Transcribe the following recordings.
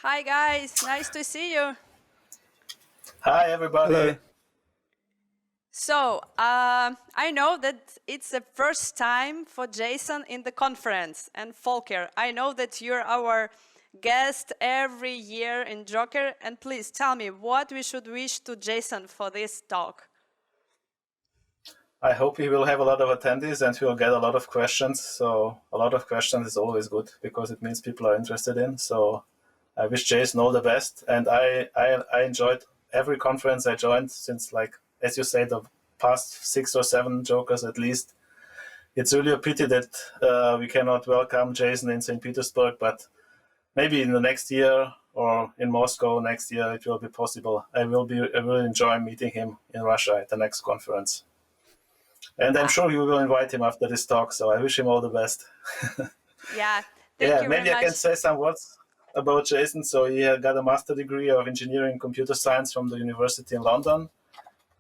Hi guys, nice to see you. Hi, everybody. Hello. So, I know that it's the first time for Jason in the conference. And Volker, I know that you're our guest every year in Joker. And please tell me what we should wish to Jason for this talk. I hope he will have a lot of attendees and he will get a lot of questions. So a lot of questions is always good because it means people are interested in. So I wish Jason all the best. And I enjoyed every conference I joined since, like, as you say, the past 6 or 7 Jokers at least. It's really a pity that we cannot welcome Jason in St. Petersburg, but maybe in the next year or in Moscow next year it will be possible. I will enjoy meeting him in Russia at the next conference. And I'm sure you will invite him after this talk, so I wish him all the best. Yeah, thank you maybe very I can much. say some words about Jason. So he got a master degree of engineering and computer science from the university in London.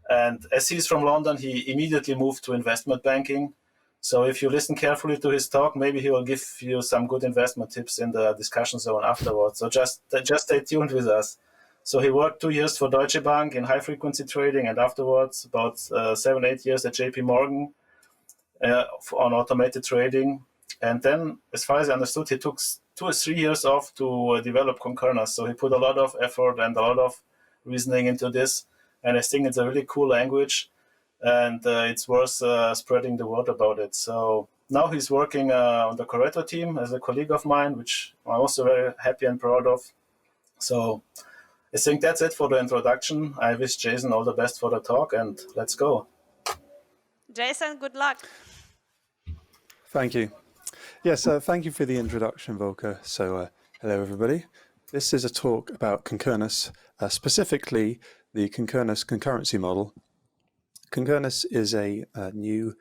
And as he's from London, he immediately moved to investment banking. So if you listen carefully to his talk, maybe he will give you some good investment tips in the discussion zone afterwards. So just stay tuned with us. So he worked 2 years for Deutsche Bank in high-frequency trading, and afterwards about 7-8 years at JP Morgan on automated trading. And then, as far as I understood, he took 2 or 3 years off to develop Concurnas. So he put a lot of effort and a lot of reasoning into this. And I think it's a really cool language, and it's worth spreading the word about it. So now he's working on the Corretto team as a colleague of mine, which I'm also very happy and proud of. So I think that's it for the introduction. I wish Jason all the best for the talk, and let's go. Jason, good luck. Thank you. Yes, thank you for the introduction, Volker. So hello, everybody. This is a talk about Concurnas, specifically the Concurnas concurrency model. Concurnas is a new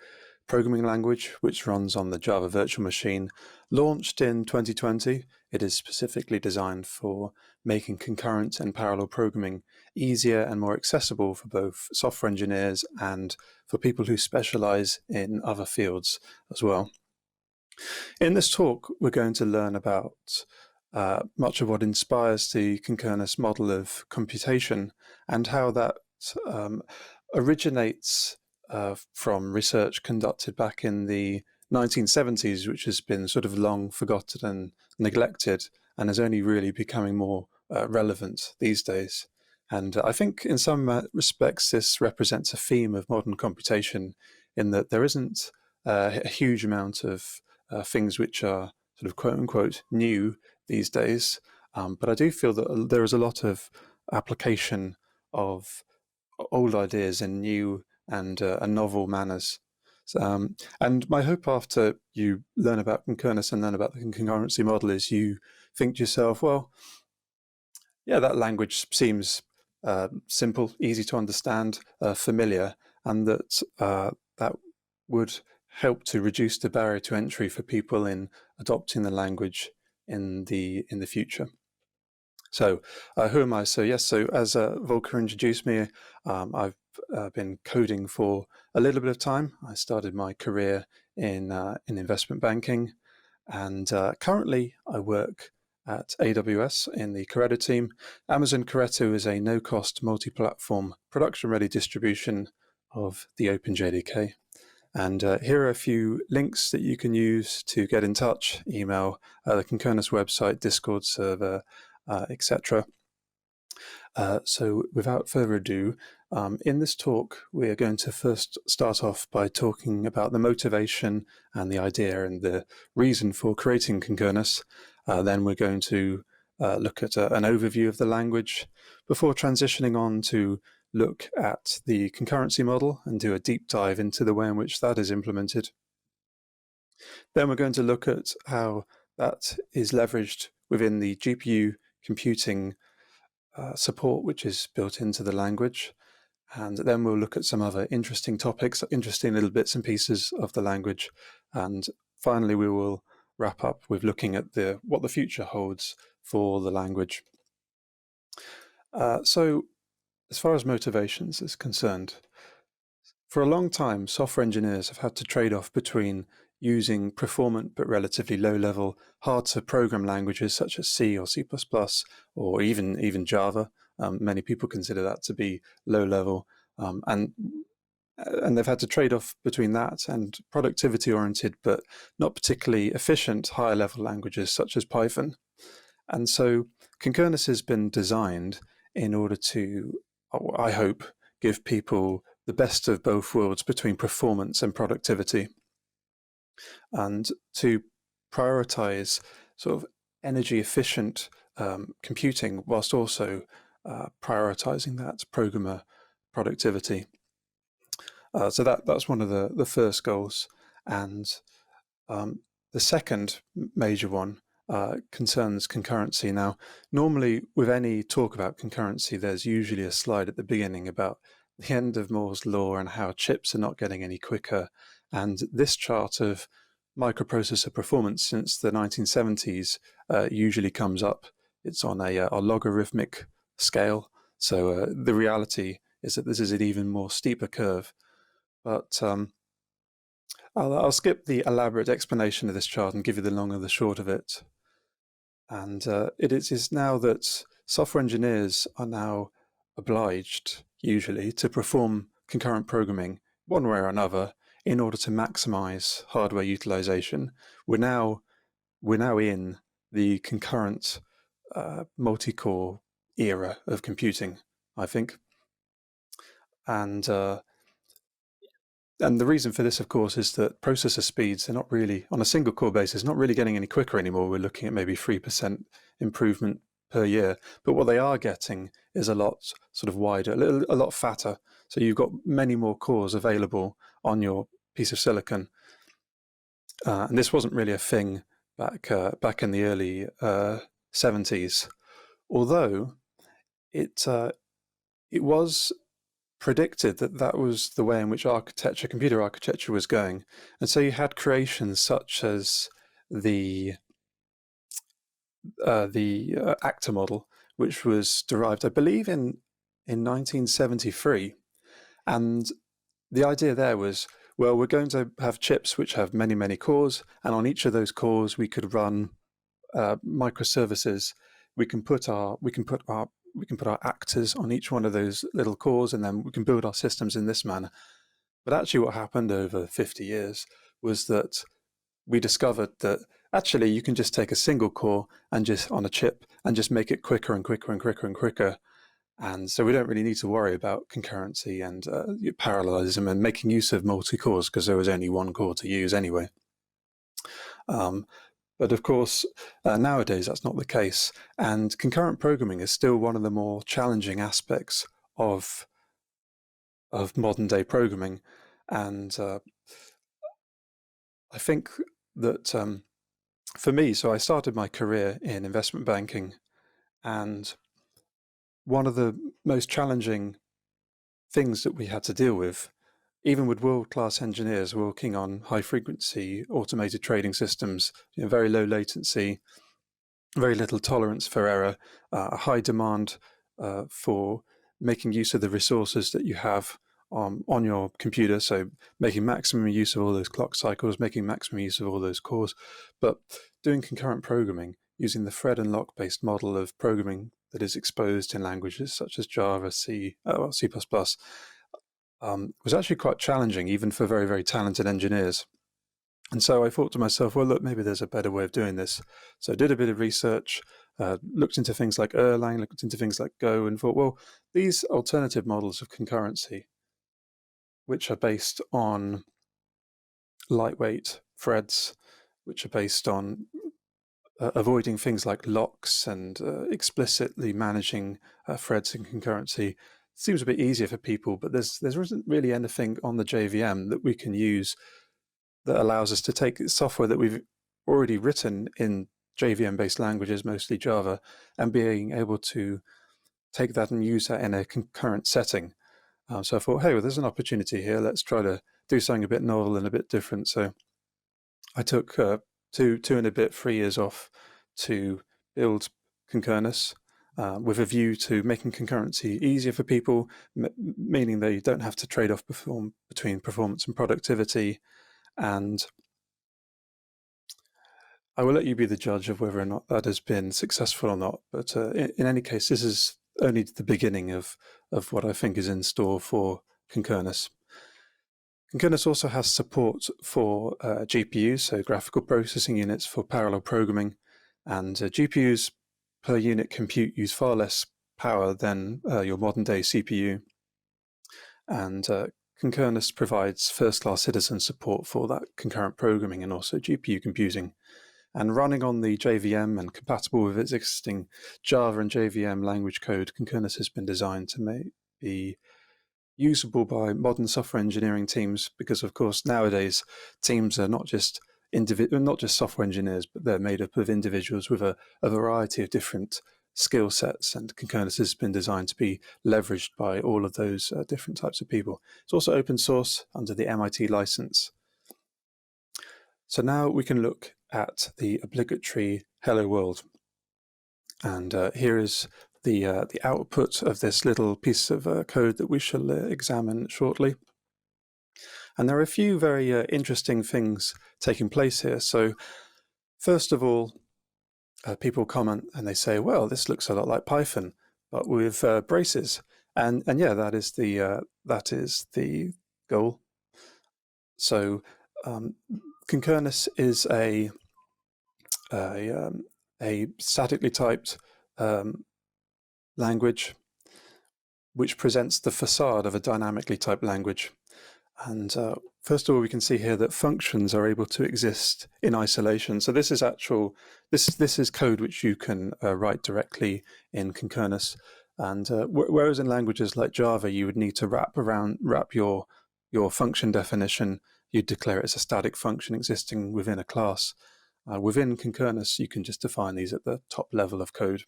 programming language which runs on the Java virtual machine. Launched in 2020, it is specifically designed for making concurrent and parallel programming easier and more accessible for both software engineers and for people who specialize in other fields as well. In this talk, we're going to learn about much of what inspires the Concurnas model of computation and how that originates from research conducted back in the 1970s, which has been sort of long forgotten and neglected and is only really becoming more relevant these days. And I think in some respects, this represents a theme of modern computation in that there isn't a huge amount of things which are sort of quote unquote new these days. But I do feel that there is a lot of application of old ideas in new and novel manners. And my hope after you learn about Concurnas and learn about the concurrency model is you think to yourself, well, yeah, that language seems simple, easy to understand, familiar, and that that would help to reduce the barrier to entry for people in adopting the language in the future. So who am I? So yes, so as Volker introduced me, I've been coding for a little bit of time. I started my career in investment banking, and currently I work at AWS in the Corretto team. Amazon Corretto is a no-cost multi-platform production-ready distribution of the OpenJDK. And here are a few links that you can use to get in touch, email, the Concurnas website, Discord server, etc. So without further ado, in this talk, we are going to first start off by talking about the motivation and the idea and the reason for creating Concurnas. Then we're going to look at an overview of the language before transitioning on to look at the concurrency model and do a deep dive into the way in which that is implemented. Then we're going to look at how that is leveraged within the GPU computing support, which is built into the language. And then we'll look at some other interesting topics, interesting little bits and pieces of the language. And finally, we will wrap up with looking at what the future holds for the language. So as far as motivations is concerned, For a long time, software engineers have had to trade off between using performant but relatively low-level, hard-to-program languages such as C or C++, or even Java. Many people consider that to be low-level, and they've had to trade off between that and productivity-oriented but not particularly efficient higher-level languages such as Python. And so Concurrency has been designed in order to, I hope, give people the best of both worlds between performance and productivity, and to prioritize sort of energy efficient computing whilst also prioritizing that programmer productivity. So that's one of the first goals. And the second major one concerns concurrency. Now, normally with any talk about concurrency, there's usually a slide at the beginning about the end of Moore's law and how chips are not getting any quicker. And this chart of microprocessor performance since the 1970s usually comes up. It's on a logarithmic scale. So the reality is that this is an even more steeper curve. But I'll skip the elaborate explanation of this chart and give you the long and the short of it. And it is now that software engineers are now obliged, usually, to perform concurrent programming one way or another in order to maximize hardware utilization. We're now in the concurrent multi-core era of computing, I think. And the reason for this, of course, is that processor speeds are not really, on a single core basis, not really getting any quicker anymore. We're looking at maybe 3% improvement per year. But what they are getting is a lot sort of wider, a lot fatter. So you've got many more cores available on your piece of silicon. And this wasn't really a thing back in the early 70s, although it was predicted that was the way in which computer architecture was going. And so you had creations such as the actor model, which was derived, I believe, in 1973. And the idea there was, well, we're going to have chips which have many, many cores, and on each of those cores we could run microservices. We can put our actors on each one of those little cores, and then we can build our systems in this manner. But actually what happened over 50 years was that we discovered that actually you can just take a single core and just on a chip and just make it quicker and quicker and quicker and quicker. And so we don't really need to worry about concurrency and parallelism and making use of multi-cores because there was only one core to use anyway. But of course, nowadays that's not the case. And concurrent programming is still one of the more challenging aspects of modern day programming. And I think that for me, so I started my career in investment banking, and one of the most challenging things that we had to deal with, even with world-class engineers working on high-frequency automated trading systems, very low latency, very little tolerance for error, a high demand for making use of the resources that you have on your computer, so making maximum use of all those clock cycles, making maximum use of all those cores, but doing concurrent programming using the thread and lock based model of programming that is exposed in languages such as Java, C++, was actually quite challenging, even for very, very talented engineers. And so I thought to myself, well, look, maybe there's a better way of doing this. So I did a bit of research, looked into things like Erlang, looked into things like Go, and thought, well, these alternative models of concurrency, which are based on lightweight threads, which are based on avoiding things like locks and explicitly managing threads in concurrency, seems a bit easier for people, but there isn't really anything on the JVM that we can use that allows us to take software that we've already written in JVM-based languages, mostly Java, and being able to take that and use that in a concurrent setting. So I thought, hey, well, there's an opportunity here. Let's try to do something a bit novel and a bit different. So I took 2 and a bit 3 years off to build Concurnas. with a view to making concurrency easier for people, meaning they don't have to trade off between performance and productivity. And I will let you be the judge of whether or not that has been successful or not. But in any case, this is only the beginning of what I think is in store for Concurnas. Concurnas also has support for GPUs, so graphical processing units for parallel programming, and GPUs per unit compute use far less power than your modern-day CPU. And Concurnas provides first-class citizen support for that concurrent programming and also GPU computing. And running on the JVM and compatible with its existing Java and JVM language code, Concurnas has been designed to be usable by modern software engineering teams, because of course nowadays teams are not just software engineers, but they're made up of individuals with a variety of different skill sets, and Concurnas has been designed to be leveraged by all of those different types of people. It's also open source under the MIT license. So now we can look at the obligatory hello world, and here is the output of this little piece of code that we shall examine shortly. And there are a few very interesting things taking place here. So first of all, people comment and they say, well, this looks a lot like Python, but with braces. And yeah, that is the goal. So Concurrence is a statically typed language which presents the facade of a dynamically typed language. And first of all, we can see here that functions are able to exist in isolation. So this is this is code which you can write directly in Concurrence. And whereas in languages like Java, you would need to wrap your function definition, you'd declare it as a static function existing within a class. Within Concurrence, you can just define these at the top level of code.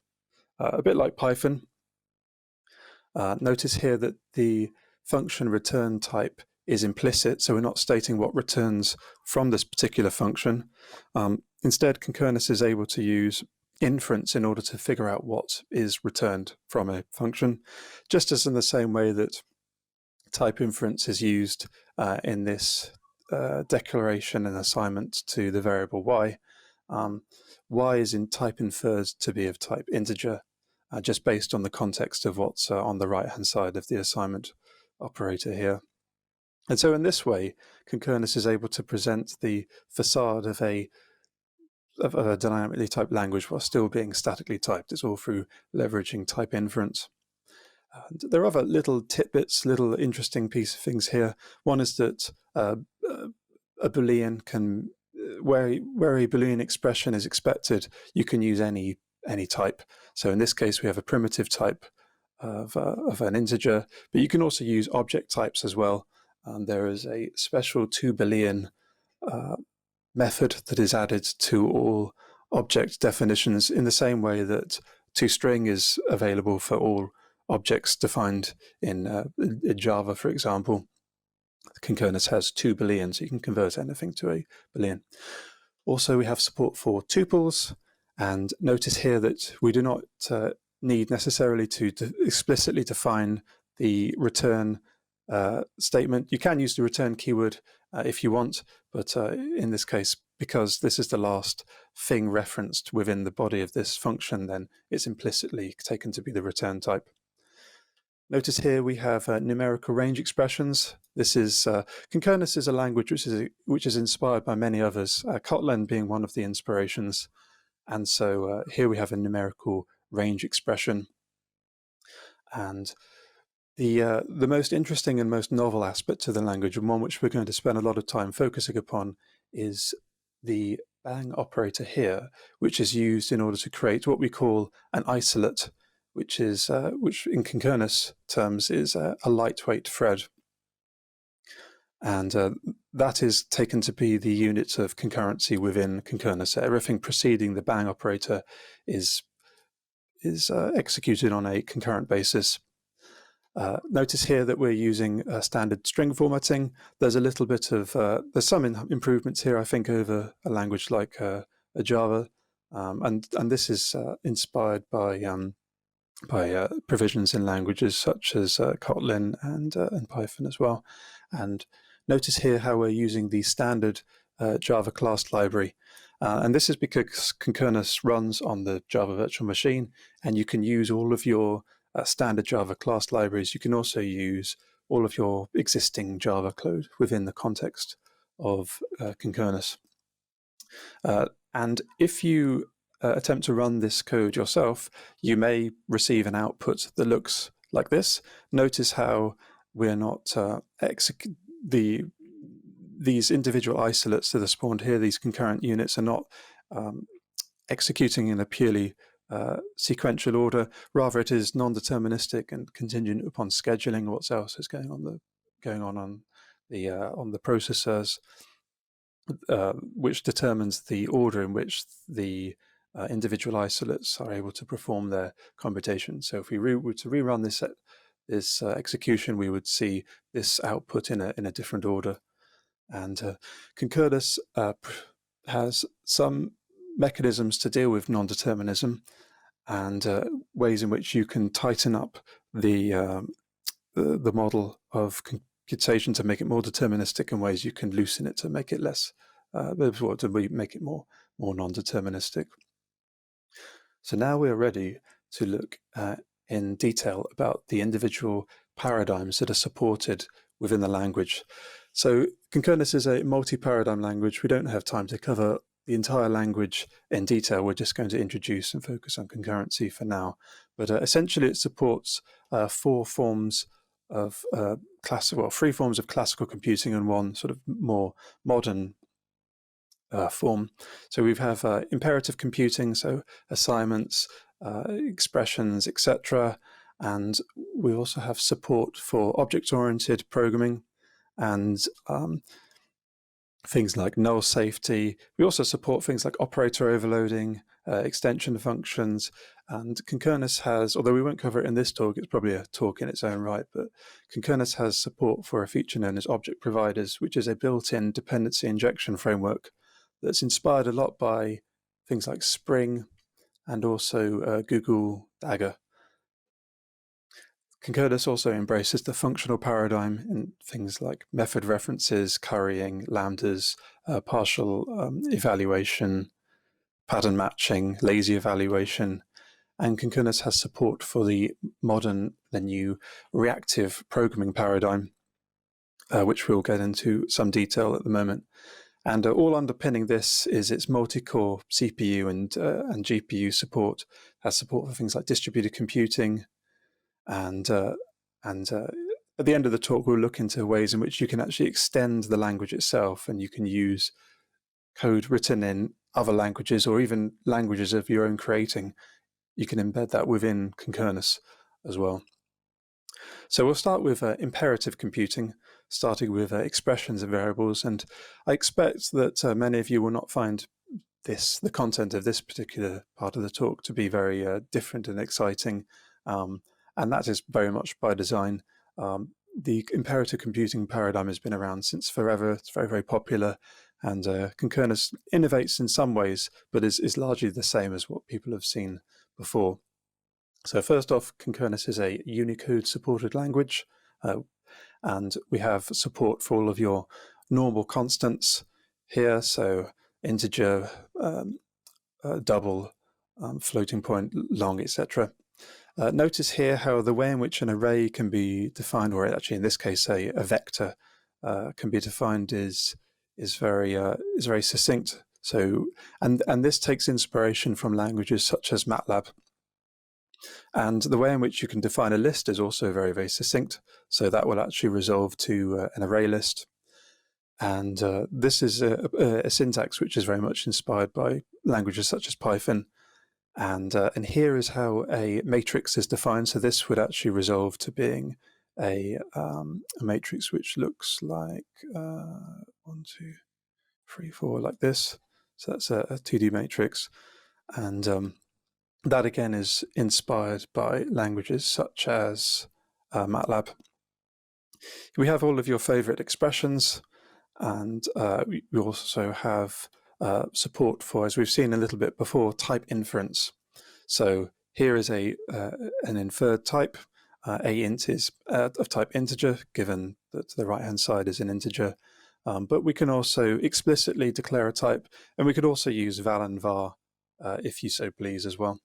A bit like Python. Notice here that the function return type is implicit, so we're not stating what returns from this particular function. Instead, Concurrence is able to use inference in order to figure out what is returned from a function, just as in the same way that type inference is used in this declaration and assignment to the variable y. Y is in type inferred to be of type integer, just based on the context of what's on the right-hand side of the assignment operator here. And so in this way, Concurrence is able to present the facade of a dynamically typed language while still being statically typed. It's all through leveraging type inference. There are other little tidbits, little interesting piece of things here. One is that a Boolean can, where a Boolean expression is expected, you can use any type. So in this case, we have a primitive type of an integer, but you can also use object types as well. There is a special toBoolean method that is added to all object definitions in the same way that toString is available for all objects defined in Java, for example. Concurrence has toBoolean, so you can convert anything to a Boolean. Also, we have support for tuples, and notice here that we do not need necessarily to explicitly define the return statement. You can use the return keyword if you want, but in this case, because this is the last thing referenced within the body of this function, then it's implicitly taken to be the return type. Notice here we have numerical range expressions. This is Concurrence is a language which is inspired by many others, Kotlin being one of the inspirations. And so here we have a numerical range expression. And the most interesting and most novel aspect to the language, and one which we're going to spend a lot of time focusing upon, is the bang operator here, which is used in order to create what we call an isolate, which in Concurrence terms is a lightweight thread. And that is taken to be the unit of concurrency within Concurrence. Everything preceding the bang operator is executed on a concurrent basis. Notice here that we're using standard string formatting. There's a little bit of, there's some improvements here, I think, over a language like Java. And this is inspired by provisions in languages such as Kotlin and Python as well. And notice here how we're using the standard Java class library. And this is because Concurrency runs on the Java virtual machine, and you can use all of your standard Java class libraries. You can also use all of your existing Java code within the context of Concurrency. And if you attempt to run this code yourself, you may receive an output that looks like this. Notice how we're not these individual isolates that are spawned here, these concurrent units, are not executing in a purely sequential order. Rather, it is non-deterministic and contingent upon scheduling what else is going on the processors, which determines the order in which the individual isolates are able to perform their computation. So if we were to rerun this execution, we would see this output in a different order. And Concurrency has some mechanisms to deal with non-determinism and ways in which you can tighten up the model of computation to make it more deterministic, and ways you can loosen it to make it less, to make it more non-deterministic. So now we're ready to look in detail about the individual paradigms that are supported within the language. So Concurrency is a multi-paradigm language. We don't have time to cover the entire language in detail. We're just going to introduce and focus on concurrency for now. But essentially it supports three forms of classical computing and one sort of more modern form. So we have imperative computing, so assignments, expressions, etc. And we also have support for object-oriented programming and things like null safety. We also support things like operator overloading, extension functions, and Concurrency has, although we won't cover it in this talk, it's probably a talk in its own right, but Concurrency has support for a feature known as object providers, which is a built-in dependency injection framework that's inspired a lot by things like Spring and also Google Dagger. Concurrency also embraces the functional paradigm in things like method references, currying, lambdas, partial evaluation, pattern matching, lazy evaluation, and Concurrency has support for the new reactive programming paradigm, which we'll get into some detail at the moment. And all underpinning this is its multi-core CPU and GPU support. It has support for things like distributed computing, and at the end of the talk, we'll look into ways in which you can actually extend the language itself, and you can use code written in other languages or even languages of your own creating. You can embed that within Concurrency as well. So we'll start with imperative computing, starting with expressions and variables. And I expect that many of you will not find the content of this particular part of the talk to be very different and exciting. And that is very much by design. The imperative computing paradigm has been around since forever. It's very, very popular. And Concurrency innovates in some ways, but is largely the same as what people have seen before. So first off, Concurrency is a Unicode-supported language. And we have support for all of your normal constants here. So integer, double, floating point, long, etc. Notice here how the way in which an array can be defined, or actually in this case a vector can be defined, is very succinct. So and this takes inspiration from languages such as MATLAB. And the way in which you can define a list is also very, very succinct. So that will actually resolve to an array list. And this is a syntax which is very much inspired by languages such as Python. And here is how a matrix is defined. So this would actually resolve to being a matrix which looks like 1, 2, 3, 4, like this. So that's a 2D matrix. And that again is inspired by languages such as MATLAB. We have all of your favorite expressions, and we also have support for, as we've seen a little bit before, type inference. So Here is an inferred type. A int is of type integer, given that the right-hand side is an integer. But we can also explicitly declare a type, and we could also use val and var if you so please as well.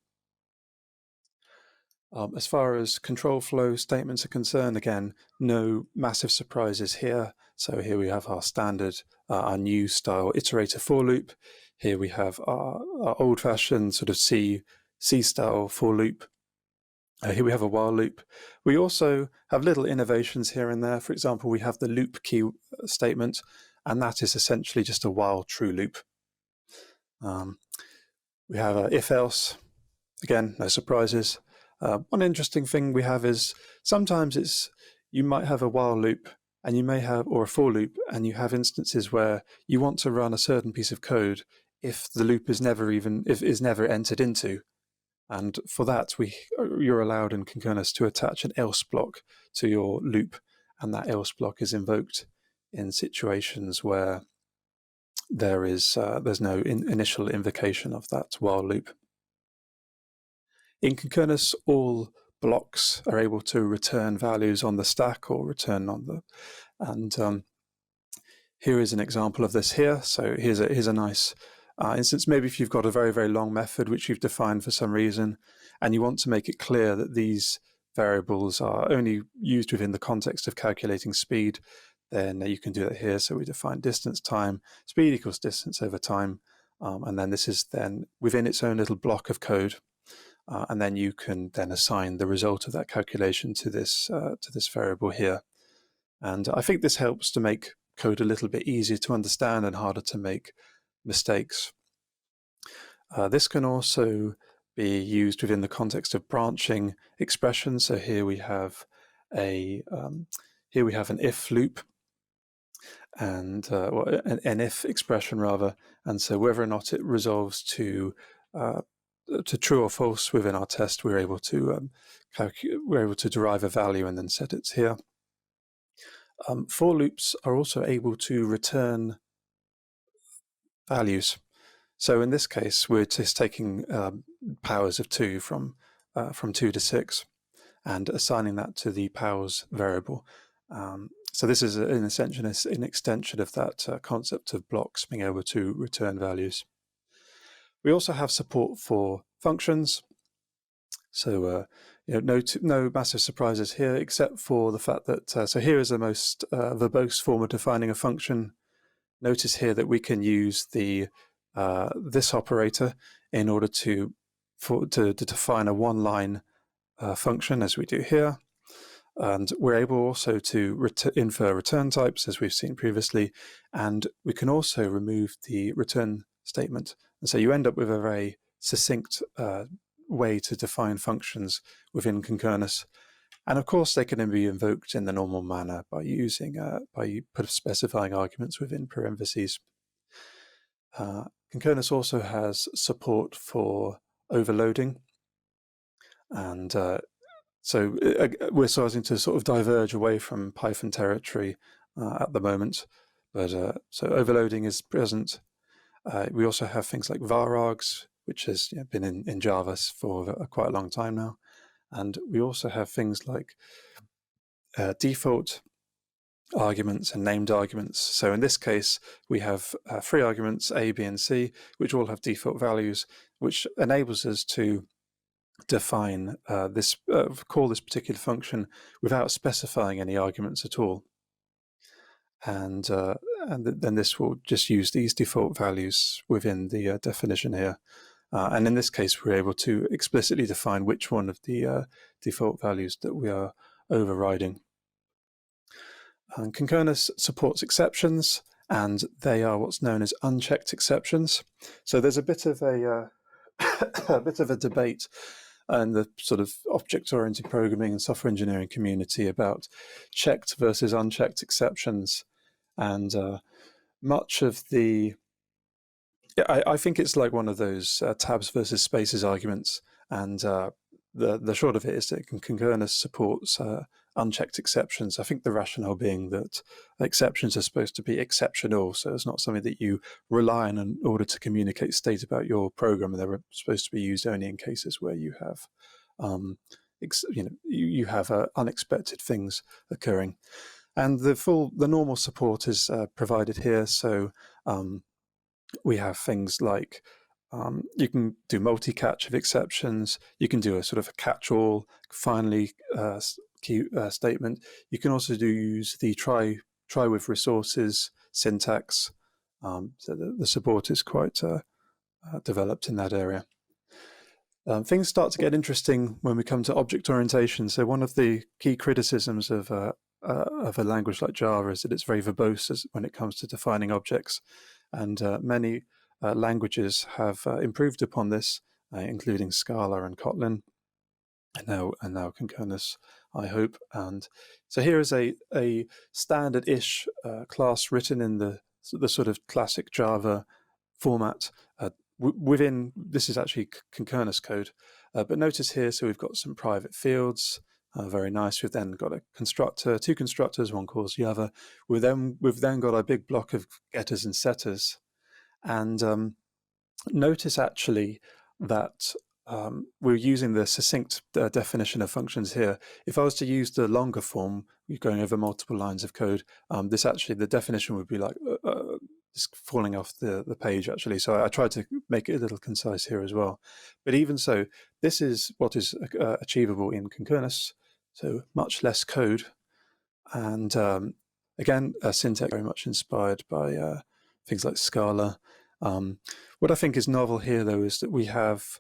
As far as control flow statements are concerned, again, no massive surprises here. So here we have our standard, our new style iterator for loop. Here we have our old-fashioned sort of C style for loop. Here we have a while loop. We also have little innovations here and there. For example, we have the loop key statement, and that is essentially just a while true loop. We have a if-else. Again, no surprises. One interesting thing we have is sometimes you might have a while loop and you may have, or a for loop, and you have instances where you want to run a certain piece of code if the loop is never entered into. And for that, you're allowed in Concurnas to attach an else block to your loop, and that else block is invoked in situations where there's no initial invocation of that while loop. In Concurnas, all blocks are able to return values on the stack or return on the, and here is an example of this here. So here's a nice instance. Maybe if you've got a very, very long method which you've defined for some reason, and you want to make it clear that these variables are only used within the context of calculating speed, then you can do that here. So we define distance time, speed equals distance over time, and then this is then within its own little block of code. And then you can then assign the result of that calculation to this variable here. And I think this helps to make code a little bit easier to understand and harder to make mistakes. This can also be used within the context of branching expressions. So here we have an if loop, and an if expression rather. And so whether or not it resolves to true or false within our test, we're able to derive a value and then set it here. For loops are also able to return values. So in this case, we're just taking powers of 2 from 2 to 6 and assigning that to the powers variable. So this is an extension of that concept of blocks being able to return values. We also have support for functions. So no massive surprises here, except for the fact that, so here is the most verbose form of defining a function. Notice here that we can use this operator in order to define a one-line function, as we do here. And we're able also to infer return types, as we've seen previously, and we can also remove the return statement. And so you end up with a very succinct way to define functions within Concurnas. And of course, they can be invoked in the normal manner by specifying arguments within parentheses. Concurnas also has support for overloading. And so we're starting to sort of diverge away from Python territory at the moment. But so overloading is present. We also have things like var args, which has been in Java for quite a long time now. And we also have things like default arguments and named arguments. So in this case, we have 3 arguments, A, B, and C, which all have default values, which enables us to define call this particular function without specifying any arguments at all. And then this will just use these default values within the definition here. And in this case, we're able to explicitly define which one of the default values that we are overriding. Concurnas supports exceptions, and they are what's known as unchecked exceptions. So there's a bit of a debate in the sort of object-oriented programming and software engineering community about checked versus unchecked exceptions. And much of the, I think it's like one of those tabs versus spaces arguments. And the short of it is that Concurnas supports unchecked exceptions. I think the rationale being that exceptions are supposed to be exceptional, so it's not something that you rely on in order to communicate state about your program, and they're supposed to be used only in cases where you have you have unexpected things occurring. And the normal support is provided here. So we have things like you can do multi-catch of exceptions. You can do a sort of a catch-all finally statement. You can also use the try with resources syntax. So the support is quite developed in that area. Things start to get interesting when we come to object orientation. So one of the key criticisms of a language like Java is that it's very verbose when it comes to defining objects, and many languages have improved upon this, including Scala and Kotlin, and now Concurnas, I hope. And so here is a standard-ish class written in the sort of classic Java format. Within this is actually Concurnas code, but notice here, so we've got some private fields. Very nice. We've then got a constructor, two constructors, one calls the other. We've then got a big block of getters and setters. And notice actually that we're using the succinct definition of functions here. If I was to use the longer form, going over multiple lines of code, this actually, the definition would be like just falling off the page actually. So I tried to make it a little concise here as well. But even so, this is what is achievable in Concurnas. So much less code. And again, syntax very much inspired by things like Scala. What I think is novel here, though, is that we have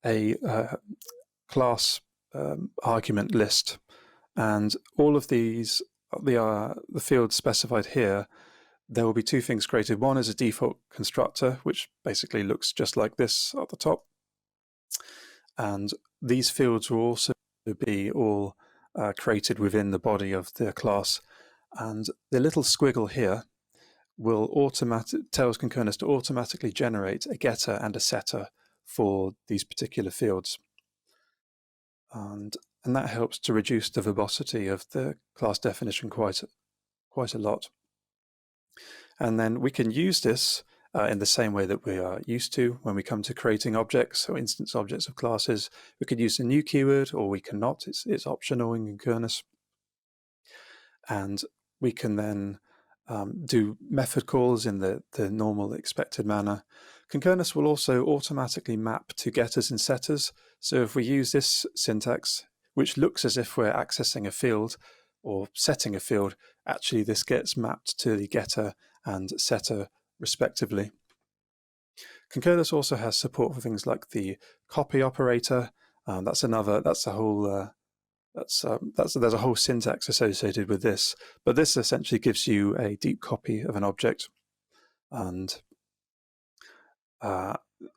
a class argument list, and all of these, the fields specified here, there will be two things created. One is a default constructor, which basically looks just like this at the top, and these fields will also be all created within the body of the class, and the little squiggle here will tells Concurnas to automatically generate a getter and a setter for these particular fields, and that helps to reduce the verbosity of the class definition quite a lot. And then we can use this in the same way that we are used to when we come to creating objects or instance objects of classes. We could use a new keyword, or we cannot. It's optional in Concurnas, and we can then do method calls in the normal expected manner. Concurnas will also automatically map to getters and setters. So if we use this syntax, which looks as if we're accessing a field or setting a field, actually this gets mapped to the getter and setter respectively. Concurnas also has support for things like the copy operator. There's a whole syntax associated with this, but this essentially gives you a deep copy of an object. And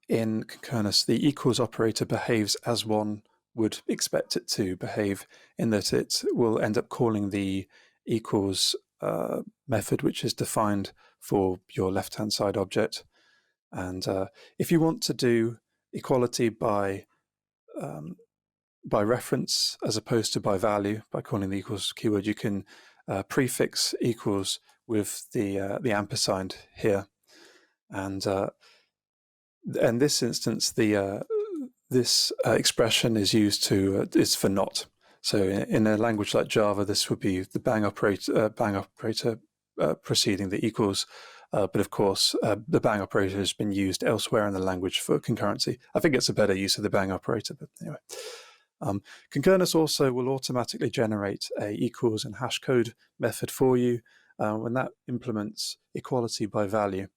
in Concurnas, the equals operator behaves as one would expect it to behave, in that it will end up calling the equals method, which is defined for your left-hand side object. And if you want to do equality by reference as opposed to by value, by calling the equals keyword, you can prefix equals with the ampersand here, and in this instance, this expression is used to is for not. So in a language like Java, this would be the bang operator preceding the equals. But of course, the bang operator has been used elsewhere in the language for concurrency. I think it's a better use of the bang operator, but anyway. Concurnas also will automatically generate a equals and hash code method for you when that implements equality by value.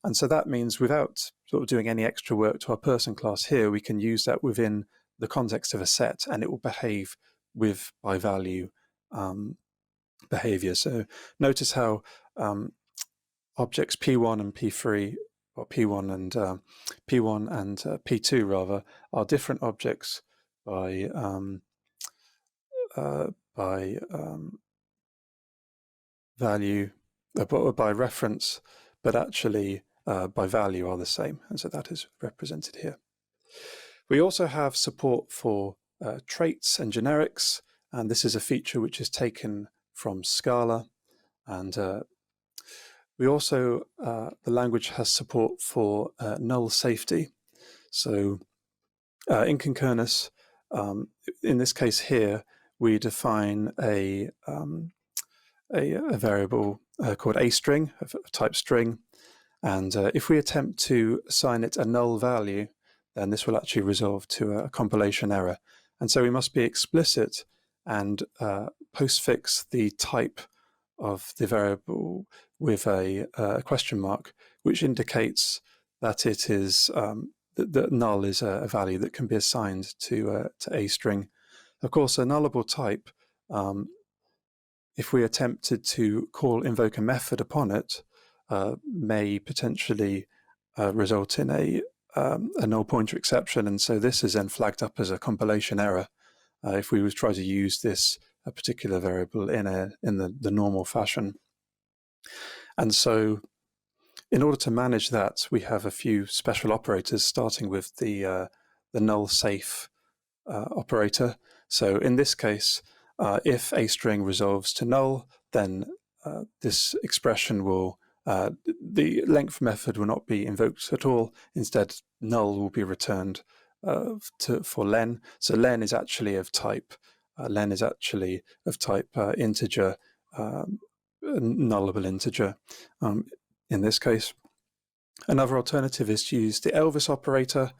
And so that means without sort of doing any extra work to our person class here, we can use that within the context of a set, and it will behave with by value behavior. So notice how objects P1 and P3, or P1 and P2 rather, are different objects by value, by reference, but actually by value are the same, and so that is represented here. We also have support for traits and generics, and this is a feature which is taken from Scala. And we also, the language has support for null safety. So in Concurnas, in this case here, we define a variable called aString, of type string. And if we attempt to assign it a null value, then this will actually resolve to a compilation error. And so we must be explicit and postfix the type of the variable with a question mark, which indicates that it is that null is a value that can be assigned to a string. Of course, a nullable type, if we attempted to invoke a method upon it, may potentially result in a null pointer exception, and so this is then flagged up as a compilation error if we try to use this particular variable in the normal fashion. And so, in order to manage that, we have a few special operators, starting with the null safe operator. So in this case, if a string resolves to null, then this expression will the length method will not be invoked at all. Instead, null will be returned for len. So len is actually of type integer, nullable integer in this case. Another alternative is to use the Elvis operator,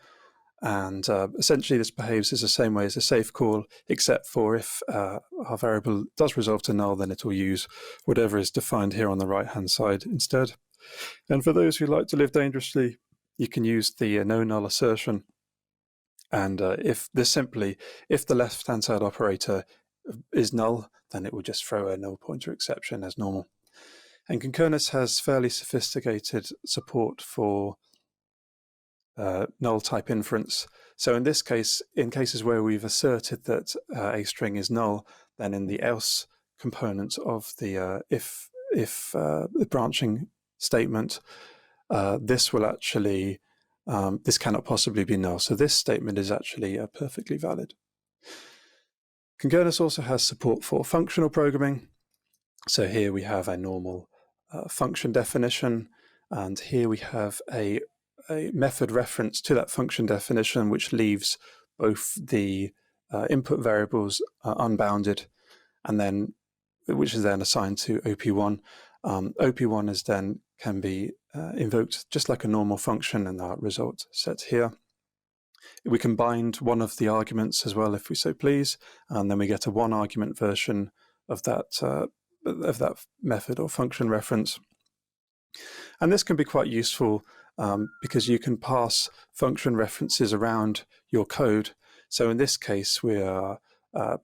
and essentially this behaves as the same way as a safe call, except for if our variable does resolve to null, then it will use whatever is defined here on the right-hand side instead. And for those who like to live dangerously, you can use the no null assertion. And if the left-hand side operator is null, then it will just throw a null pointer exception as normal. And Concurnas has fairly sophisticated support for null type inference. So in this case, in cases where we've asserted that a string is null, then in the else component of the if the branching statement, this will actually this cannot possibly be null. So this statement is actually perfectly valid. Concurnas also has support for functional programming. So here we have a normal function definition, and here we have a method reference to that function definition, which leaves both the input variables unbounded, and then which is then assigned to OP1. OP1 is then can be invoked just like a normal function, and our result set here. We can bind one of the arguments as well if we so please, and then we get a one argument version of that method or function reference. And this can be quite useful because you can pass function references around your code. So in this case, we are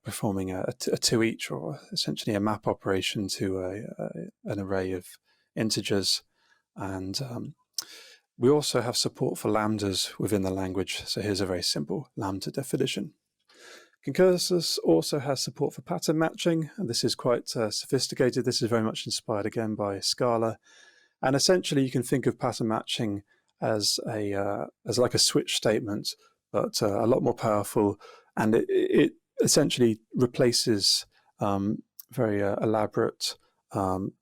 performing a to each, or essentially a map operation to an array of integers. And we also have support for lambdas within the language. So here's a very simple lambda definition. Concurrency also has support for pattern matching, and this is quite sophisticated. This is very much inspired again by Scala. And essentially, you can think of pattern matching as like a switch statement, but a lot more powerful. And it essentially replaces very elaborate,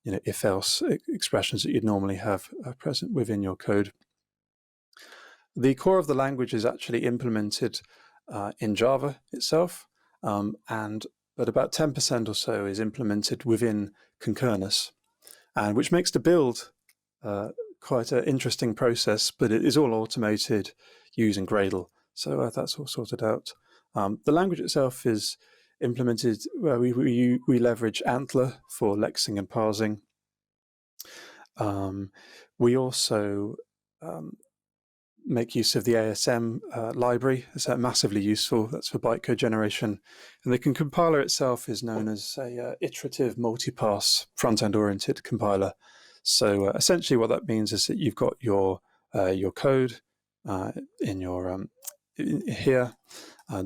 if-else expressions that you'd normally have present within your code. The core of the language is actually implemented in Java itself, but about 10% or so is implemented within Concurnas, and which makes the build quite an interesting process, but it is all automated using Gradle, so that's all sorted out. The language itself is implemented where we leverage Antler for lexing and parsing. We also make use of the ASM library. It's massively useful. That's for bytecode generation. And the compiler itself is known as a iterative multipass front-end oriented compiler. So essentially what that means is that you've got your code in your here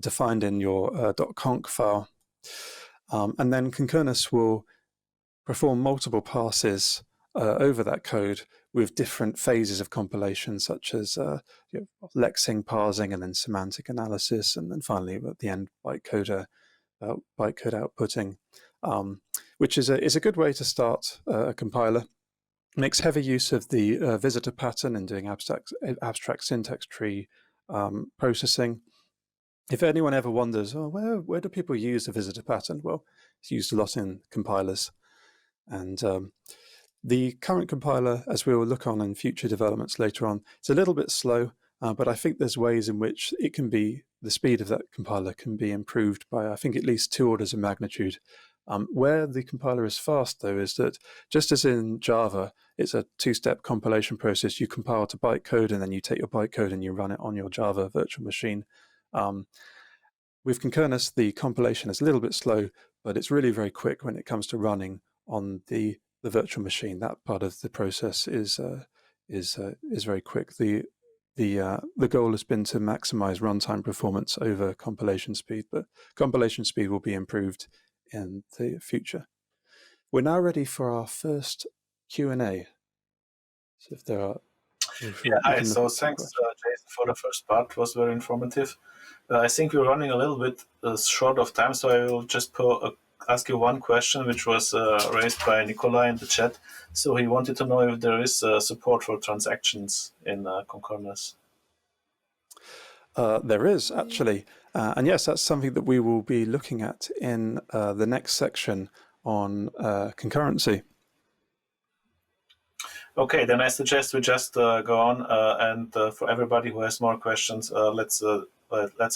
defined in your .conc file, and then Concurnas will perform multiple passes over that code with different phases of compilation, such as lexing, parsing, and then semantic analysis, and then finally at the end bytecode outputting, which is a good way to start a compiler. Makes heavy use of the visitor pattern in doing abstract syntax tree processing. If anyone ever wonders, where do people use the visitor pattern? Well, it's used a lot in compilers. And the current compiler, as we will look on in future developments later on, it's a little bit slow, but I think there's ways in which the speed of that compiler can be improved by, I think, at least 2 orders of magnitude. Where the compiler is fast, though, is that just as in Java, it's a 2-step compilation process. You compile to bytecode, and then you take your bytecode and you run it on your Java virtual machine. With Concurnas, the compilation is a little bit slow, but it's really very quick when it comes to running on the virtual machine. That part of the process is very quick. The goal has been to maximize runtime performance over compilation speed, but compilation speed will be improved in the future. We're now ready for our first Q&A. So if there are... Hi. So thanks, Jason, for the first part. It was very informative. I think we're running a little bit short of time, so I will just ask you one question, which was raised by Nikolai in the chat. So he wanted to know if there is support for transactions in Concurnas. There is, actually. And yes, that's something that we will be looking at in the next section on concurrency. Okay, then I suggest we just go on, and for everybody who has more questions, let's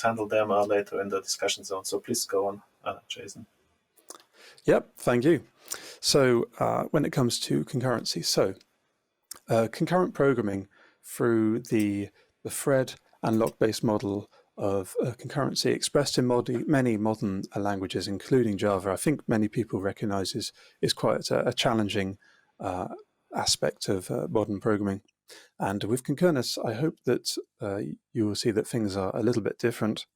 handle them later in the discussion zone. So please go on, Jason. Yep, thank you. So when it comes to concurrency, concurrent programming through the thread and lock-based model of concurrency expressed in many modern languages, including Java, I think many people recognize is quite a challenging aspect of modern programming. And with Concurnas, I hope that you will see that things are a little bit different.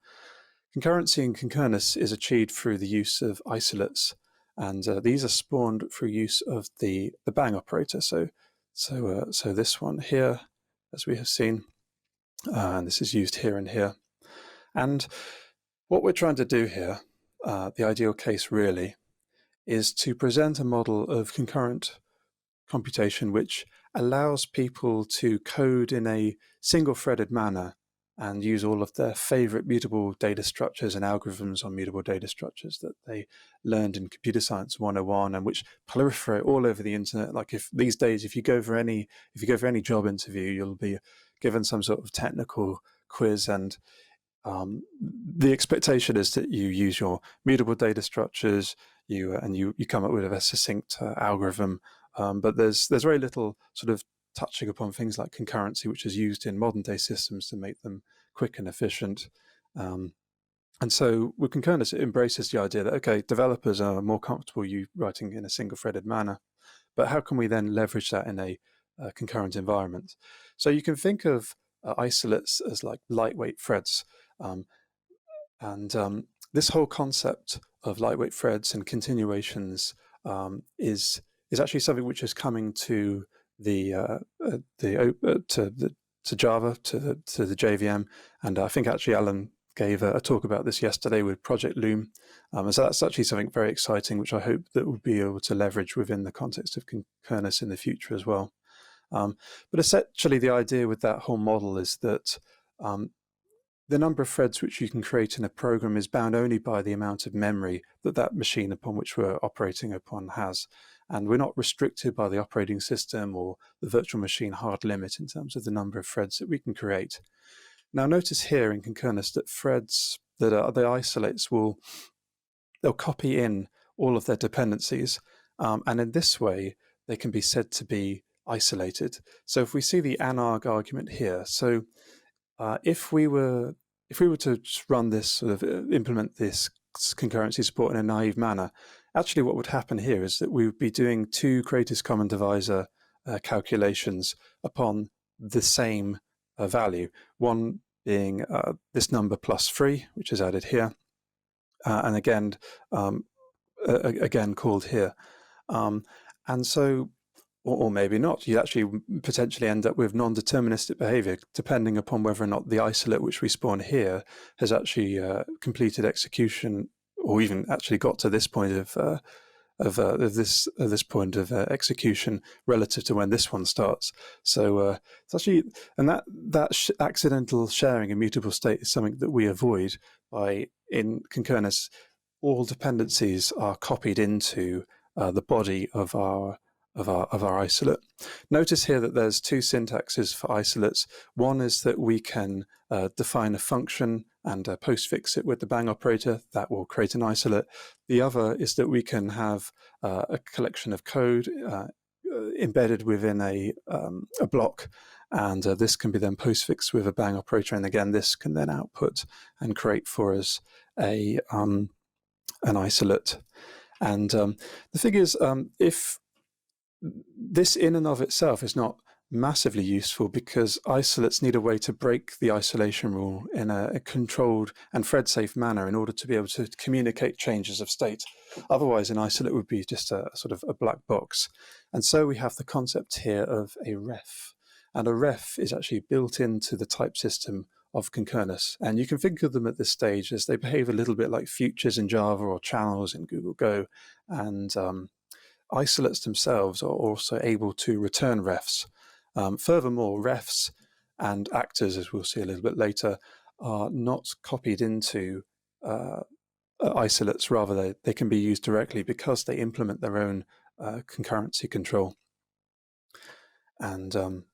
Concurrency in Concurnas is achieved through the use of isolates, and these are spawned through use of the bang operator. So this one here, as we have seen, and this is used here and here. And what we're trying to do here, the ideal case really, is to present a model of concurrent computation which allows people to code in a single-threaded manner and use all of their favorite mutable data structures and algorithms on mutable data structures that they learned in Computer Science 101 and which proliferate all over the internet. Like these days, if you go for any job interview, you'll be given some sort of technical quiz, and the expectation is that you use your mutable data structures, you come up with a succinct algorithm. But there's very little sort of touching upon things like concurrency, which is used in modern day systems to make them quick and efficient. And so with Concurrent, it embraces the idea that, okay, developers are more comfortable you writing in a single-threaded manner, but how can we then leverage that in a concurrent environment? So you can think of isolates as like lightweight threads. This whole concept of lightweight threads and continuations is actually something which is coming to to Java, to the JVM, and I think actually Alan gave a talk about this yesterday with Project Loom. So that's actually something very exciting, which I hope that we'll be able to leverage within the context of Concurrence in the future as well. But essentially, the idea with that whole model is that the number of threads which you can create in a program is bound only by the amount of memory that machine upon which we're operating upon has. And we're not restricted by the operating system or the virtual machine hard limit in terms of the number of threads that we can create. Now, notice here in Concurrence that threads that are the isolates they'll copy in all of their dependencies. And in this way, they can be said to be isolated. So if we see the anarg argument here, so if we were to run this, sort of implement this concurrency support in a naive manner, actually what would happen here is that we would be doing two greatest common divisor calculations upon the same value, one being this number plus 3, which is added here, and again called here. And so or maybe not. You actually potentially end up with non-deterministic behavior, depending upon whether or not the isolate which we spawn here has actually completed execution, or even actually got to this point of this point of execution relative to when this one starts. So it's actually, and that accidental sharing immutable state is something that we avoid by, in Concurnas, all dependencies are copied into the body of our isolate. Notice here that there's two syntaxes for isolates. One is that we can define a function and postfix it with the bang operator. That will create an isolate. The other is that we can have a collection of code embedded within a block, and this can be then postfixed with a bang operator. And again, this can then output and create for us an isolate. And the thing is, if this in and of itself is not massively useful, because isolates need a way to break the isolation rule in a controlled and thread-safe manner in order to be able to communicate changes of state. Otherwise, an isolate would be just a sort of a black box. And so we have the concept here of a ref. And a ref is actually built into the type system of Concurnas. And you can think of them at this stage as they behave a little bit like futures in Java or channels in Google Go. And isolates themselves are also able to return refs. Furthermore, refs and actors, as we'll see a little bit later, are not copied into isolates. Rather, they can be used directly because they implement their own concurrency control. And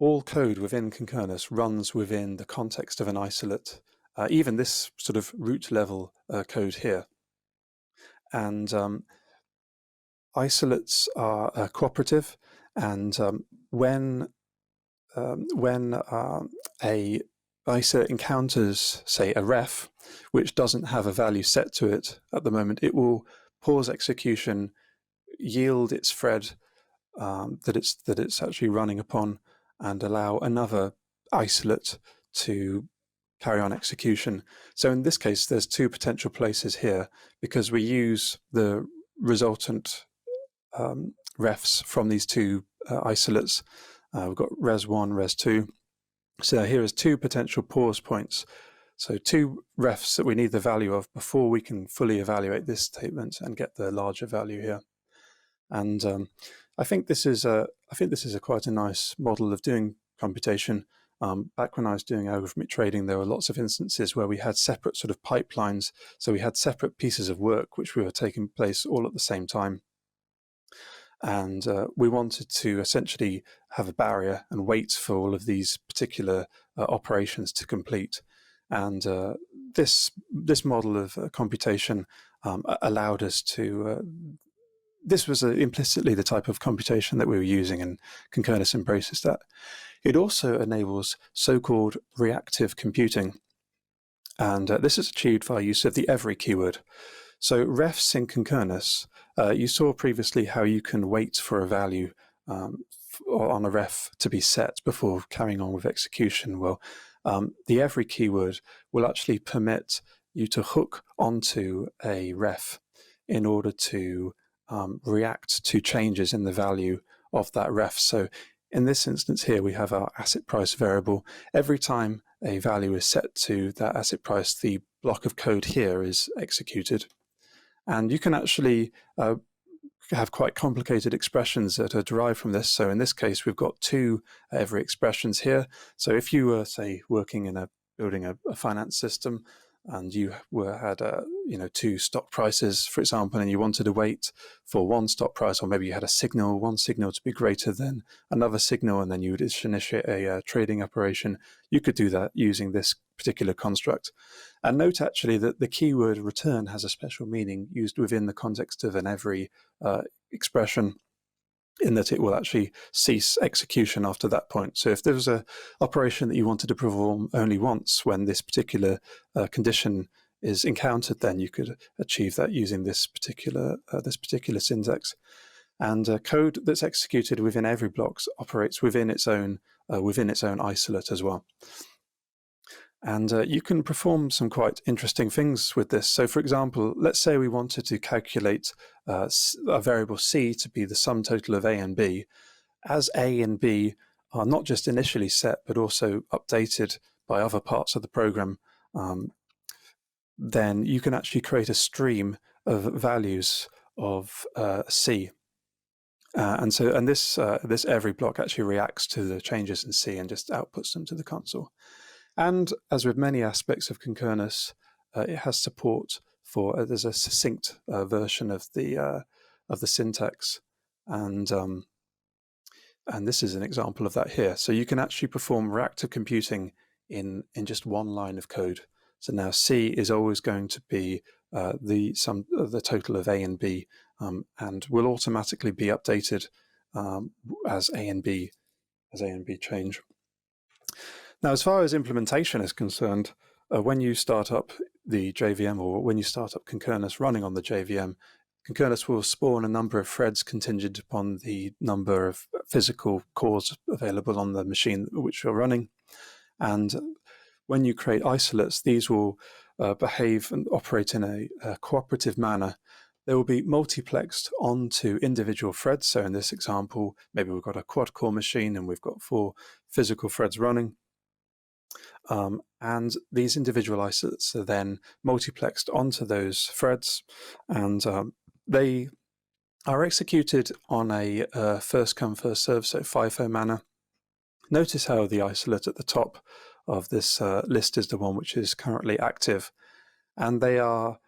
all code within Concurnas runs within the context of an isolate, even this sort of root level code here. And isolates are cooperative, and when a isolate encounters, say, a ref which doesn't have a value set to it at the moment, it will pause execution, yield its thread that it's actually running upon, and allow another isolate to carry on execution. So in this case, there's two potential places here, because we use the resultant refs from these two isolates. We've got res1, res2. So here is two potential pause points. So two refs that we need the value of before we can fully evaluate this statement and get the larger value here. And I think this is quite a nice model of doing computation. Back when I was doing algorithmic trading, there were lots of instances where we had separate sort of pipelines. So we had separate pieces of work which were taking place all at the same time. And we wanted to essentially have a barrier and wait for all of these particular operations to complete. And this model of computation allowed us to, this was implicitly the type of computation that we were using, and Concurnas embraces that. It also enables so-called reactive computing. And this is achieved via use of the every keyword. So refs in Concurnas, you saw previously how you can wait for a value on a ref to be set before carrying on with execution. Well, the every keyword will actually permit you to hook onto a ref in order to react to changes in the value of that ref. So in this instance here, we have our asset price variable. Every time a value is set to that asset price, the block of code here is executed. And you can actually have quite complicated expressions that are derived from this. So in this case, we've got two every expressions here. So if you were, say, working in building a finance system, and you had two stock prices, for example, and you wanted to wait for one stock price, or maybe you had one signal to be greater than another signal, and then you would initiate a trading operation, you could do that using this particular construct. And note actually that the keyword return has a special meaning used within the context of an every expression, in that it will actually cease execution after that point. So if there was an operation that you wanted to perform only once when this particular condition is encountered, then you could achieve that using this particular syntax. And code that's executed within every block operates within its own isolate as well. And you can perform some quite interesting things with this. So for example, let's say we wanted to calculate a variable c to be the sum total of a and b. As a and b are not just initially set, but also updated by other parts of the program, then you can actually create a stream of values of c. And this every block actually reacts to the changes in C and just outputs them to the console. And as with many aspects of Concurnas, it has support for there's a succinct version of the syntax, and this is an example of that here. So you can actually perform reactive computing in just one line of code. So now C is always going to be the total of A and B, and will automatically be updated as A and B change. Now, as far as implementation is concerned, when you start up the JVM, or when you start up Concurnas running on the JVM, Concurnas will spawn a number of threads contingent upon the number of physical cores available on the machine which you're running. And when you create isolates, these will behave and operate in a cooperative manner. They will be multiplexed onto individual threads. So in this example, maybe we've got a quad-core machine and we've got 4 physical threads running. And these individual isolates are then multiplexed onto those threads, and they are executed on a first-come, first-served, so FIFO manner. Notice how the isolate at the top of this list is the one which is currently active, and they are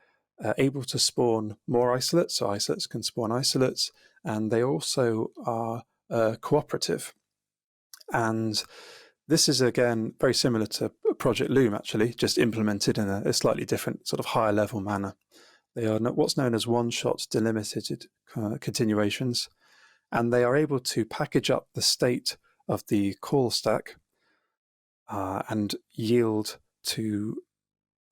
able to spawn more isolates, so isolates can spawn isolates, and they also are cooperative. And this is, again, very similar to Project Loom, actually, just implemented in a slightly different, sort of higher level manner. They are what's known as one-shot delimited continuations, and they are able to package up the state of the call stack and yield to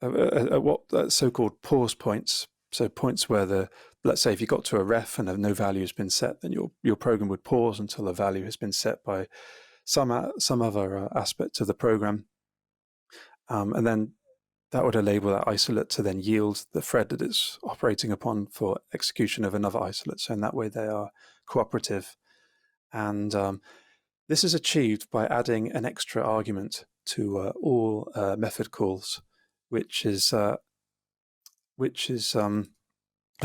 what so-called pause points. So points where let's say if you got to a ref and no value has been set, then your program would pause until a value has been set by some other aspect of the program, and then that would enable that isolate to then yield the thread that it's operating upon for execution of another isolate. So in that way, they are cooperative. And this is achieved by adding an extra argument to all method calls, which is I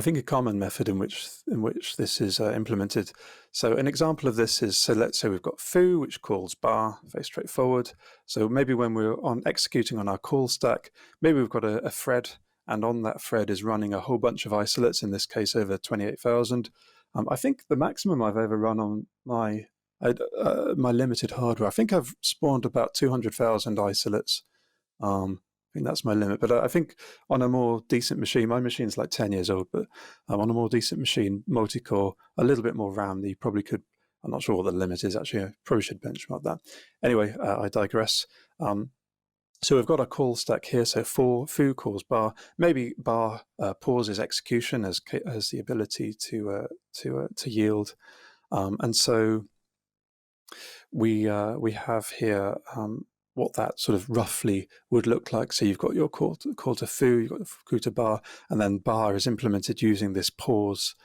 think a common method in which this is implemented. So an example of this is, so let's say we've got foo, which calls bar, very straightforward. So maybe when we're executing on our call stack, maybe we've got a thread, and on that thread is running a whole bunch of isolates, in this case over 28,000. I think the maximum I've ever run on my limited hardware, I think I've spawned about 200,000 isolates. I think that's my limit, but I think on a more decent machine, my machine's like 10 years old, but on a more decent machine, multi-core, a little bit more RAM, you probably could, I'm not sure what the limit is actually, I probably should benchmark that. Anyway, I digress. So we've got a call stack here, so for foo calls bar, maybe bar pauses execution as the ability to yield. And so we have here what that sort of roughly would look like. So you've got your call to foo, you've got the call to bar, and then bar is implemented using this pause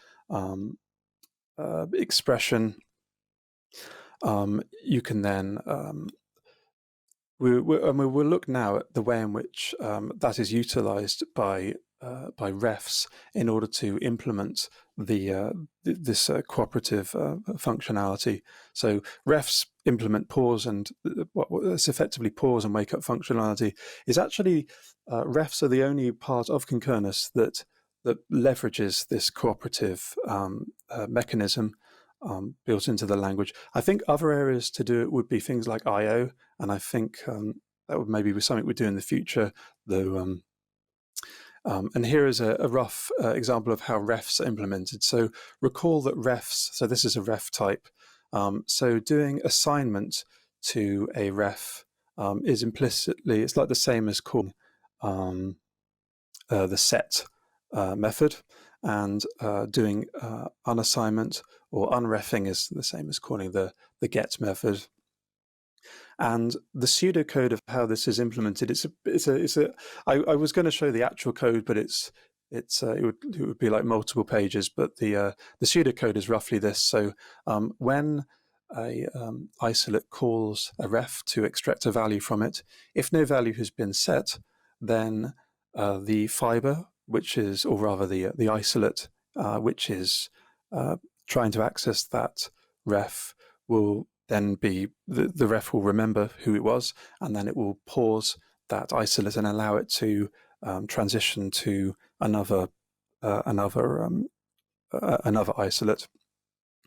expression. You can then we will look now at the way in which that is utilized by refs in order to implement this cooperative functionality. So refs implement pause, and what's effectively pause and wake up functionality is actually refs are the only part of Concurnas that leverages this cooperative mechanism built into the language. I think other areas to do it would be things like I/O, and I think that would maybe be something we do in the future, though. And here is a rough example of how refs are implemented. So recall that refs, so this is a ref type. So doing assignment to a ref is implicitly, it's like the same as calling the set method, and doing unassignment or unreffing is the same as calling the get method. And the pseudocode of how this is implemented, I was going to show the actual code, but it would be like multiple pages. But the pseudocode is roughly this. So when a isolate calls a ref to extract a value from it, if no value has been set, then the fiber, which is, or rather the isolate, which is trying to access that ref, will then be, the ref will remember who it was, and then it will pause that isolate and allow it to transition to another isolate,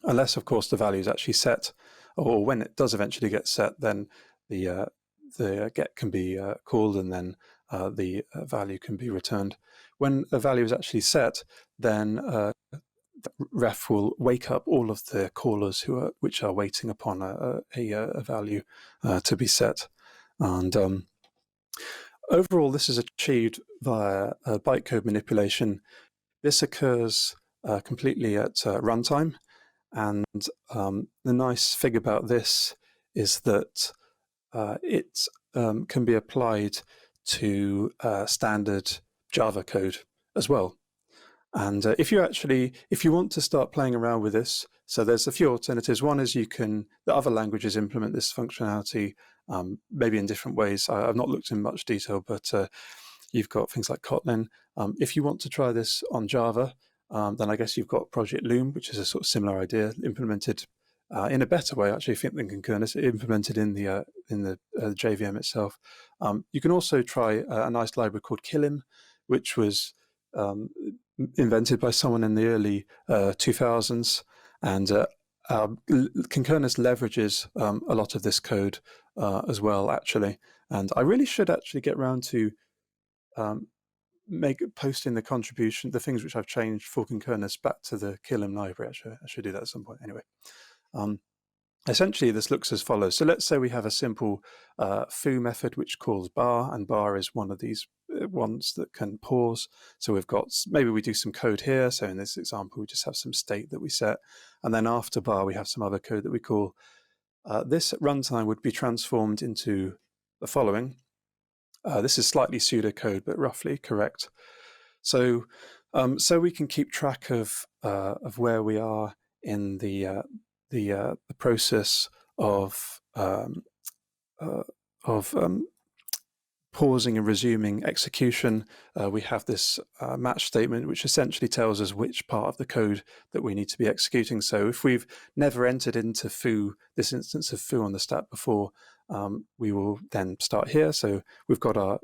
unless of course the value is actually set, or when it does eventually get set, then the get can be called, and then the value can be returned. When a value is actually set, then the ref will wake up all of the callers which are waiting upon a value to be set. And overall, this is achieved via bytecode manipulation. This occurs completely at runtime, and the nice thing about this is that it can be applied to standard Java code as well. And if you want to start playing around with this, so there's a few alternatives. One is the other languages implement this functionality maybe in different ways. I've not looked in much detail, but you've got things like Kotlin. If you want to try this on Java, then I guess you've got Project Loom, which is a sort of similar idea, implemented in a better way, actually, I think, than Concurrency, implemented in the JVM itself. You can also try a nice library called Killim, which was invented by someone in the early 2000s, and Concurrency leverages a lot of this code as well, actually. And I really should actually get around to posting the contribution, the things which I've changed for Concurrency back to the Killim library. I should do that at some point. Anyway, essentially this looks as follows. So let's say we have a simple foo method which calls bar, and bar is one of these ones that can pause. So we've got, maybe we do some code here. So in this example, we just have some state that we set, and then after bar we have some other code that we call. This at runtime would be transformed into the following. This is slightly pseudocode, but roughly correct. So we can keep track of where we are in the process of pausing and resuming execution. We have this match statement, which essentially tells us which part of the code that we need to be executing. So if we've never entered into foo, this instance of foo on the stack before, we will then start here. So we've got our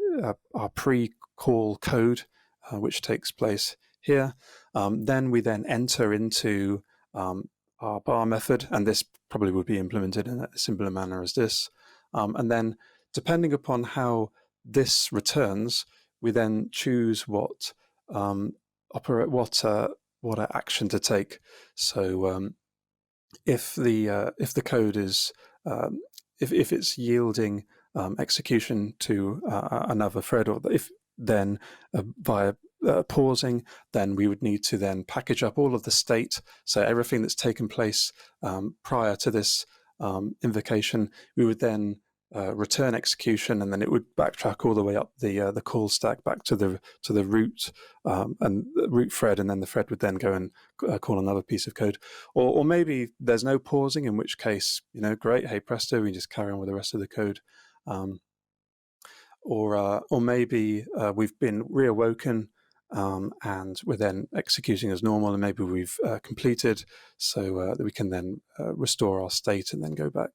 pre-call code, which takes place here. Then we then enter into our bar method, and this probably would be implemented in a similar manner as this. And then depending upon how this returns, we then choose what action to take. So if the code is if it's yielding execution to another thread, or if then via pausing, then we would need to then package up all of the state. So everything that's taken place prior to this invocation, we would then return execution, and then it would backtrack all the way up the call stack back to the root and the root thread, and then the thread would then go and call another piece of code. Or maybe there's no pausing, in which case, great, hey presto, we just carry on with the rest of the code. Or maybe we've been reawoken and we're then executing as normal, and maybe we've completed, so that we can then restore our state and then go back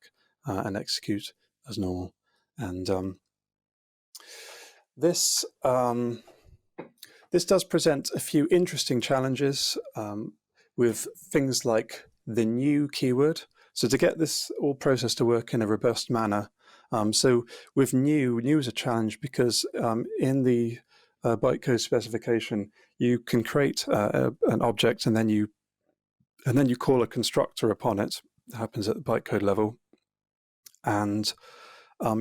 and execute as normal. And this does present a few interesting challenges with things like the new keyword. So to get this all process to work in a robust manner, so with new is a challenge because in the bytecode specification, you can create an object and then you call a constructor upon it. It happens at the bytecode level, and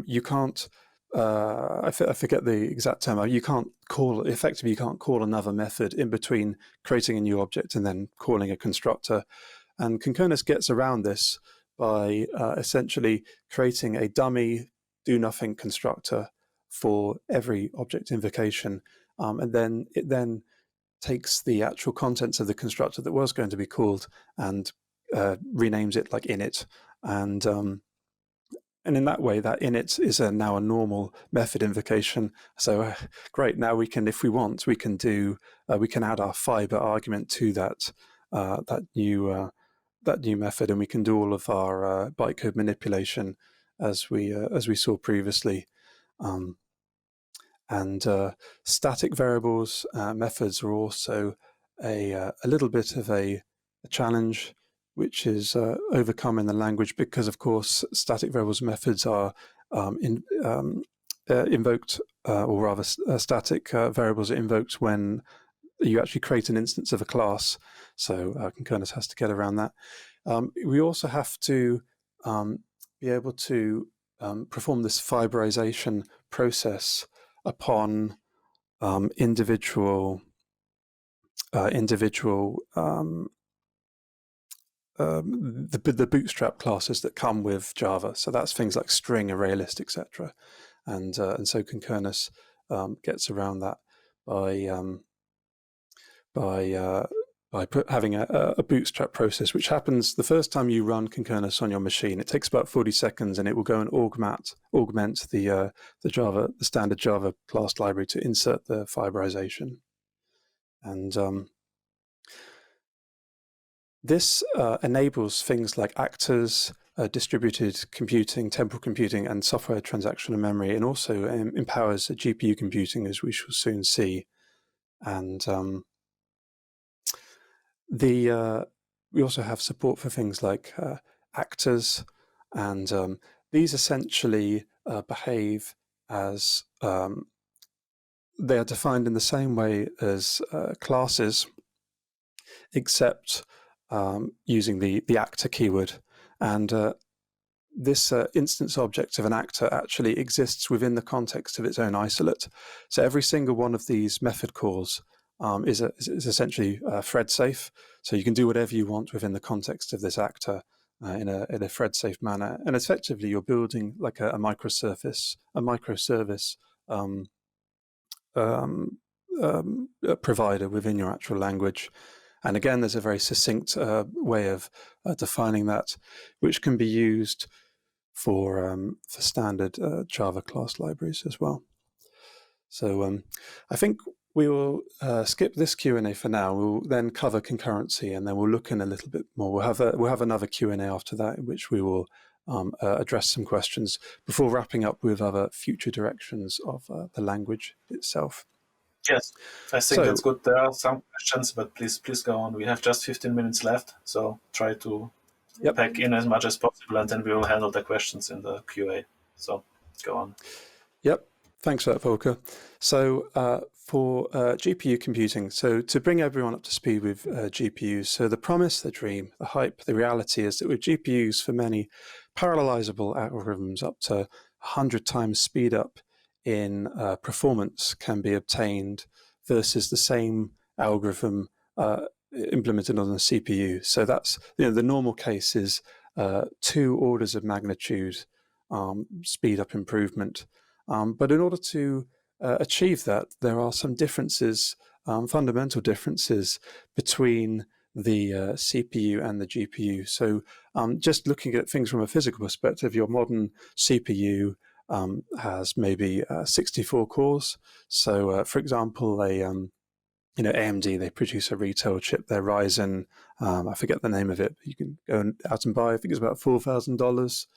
you can't. I forget the exact term. You can't call another method in between creating a new object and then calling a constructor. And Concurrency gets around this by essentially creating a dummy do-nothing constructor for every object invocation, and then it then takes the actual contents of the constructor that was going to be called and renames it like init, and in that way, that init is now a normal method invocation. So great, now we can, if we want, we can add our fiber argument to that new method, and we can do all of our bytecode manipulation as we saw previously. And static variables methods are also a little bit of a challenge, which is overcome in the language because, of course, static variables methods are invoked, or rather, static variables are invoked when you actually create an instance of a class. So Concurrency has to get around that. We also have to be able to perform this fiberization process upon individual the bootstrap classes that come with Java. So that's things like string, ArrayList, etc. And so Concurrency gets around that by having a bootstrap process, which happens the first time you run Concurrency on your machine. It takes about 40 seconds, and it will go and augment the standard Java class library to insert the fiberization. And this enables things like actors, distributed computing, temporal computing, and software transactional memory, and also empowers GPU computing, as we shall soon see. And we also have support for things like actors, and these essentially behave as they are defined in the same way as classes, except using the actor keyword. And this instance object of an actor actually exists within the context of its own isolate. So every single one of these method calls is essentially thread safe. So you can do whatever you want within the context of this actor in a thread safe manner. And effectively, you're building like a microservice provider within your actual language. And again, there's a very succinct way of defining that, which can be used for standard Java class libraries as well. So I think we will skip this Q&A for now. We'll then cover concurrency, and then we'll look in a little bit more. We'll have another Q&A after that, in which we will address some questions before wrapping up with other future directions of the language itself. Yes, I think that's good. There are some questions, but please go on. We have just 15 minutes left, so try to pack in as much as possible, and then we will handle the questions in the QA. So go on. Yep, thanks for that, Volker. So for GPU computing, so to bring everyone up to speed with GPUs, so the promise, the dream, the hype, the reality is that with GPUs, for many parallelizable algorithms, up to 100 times speed up in performance can be obtained versus the same algorithm implemented on the CPU. So that's, the normal case is 2 orders of magnitude speed up improvement. But in order to achieve that, there are some differences, fundamental differences between the CPU and the GPU. So just looking at things from a physical perspective, your modern CPU has maybe 64 cores. So, for example, AMD, they produce a retail chip, their Ryzen, I forget the name of it, but you can go out and buy, I think it's about $4,000,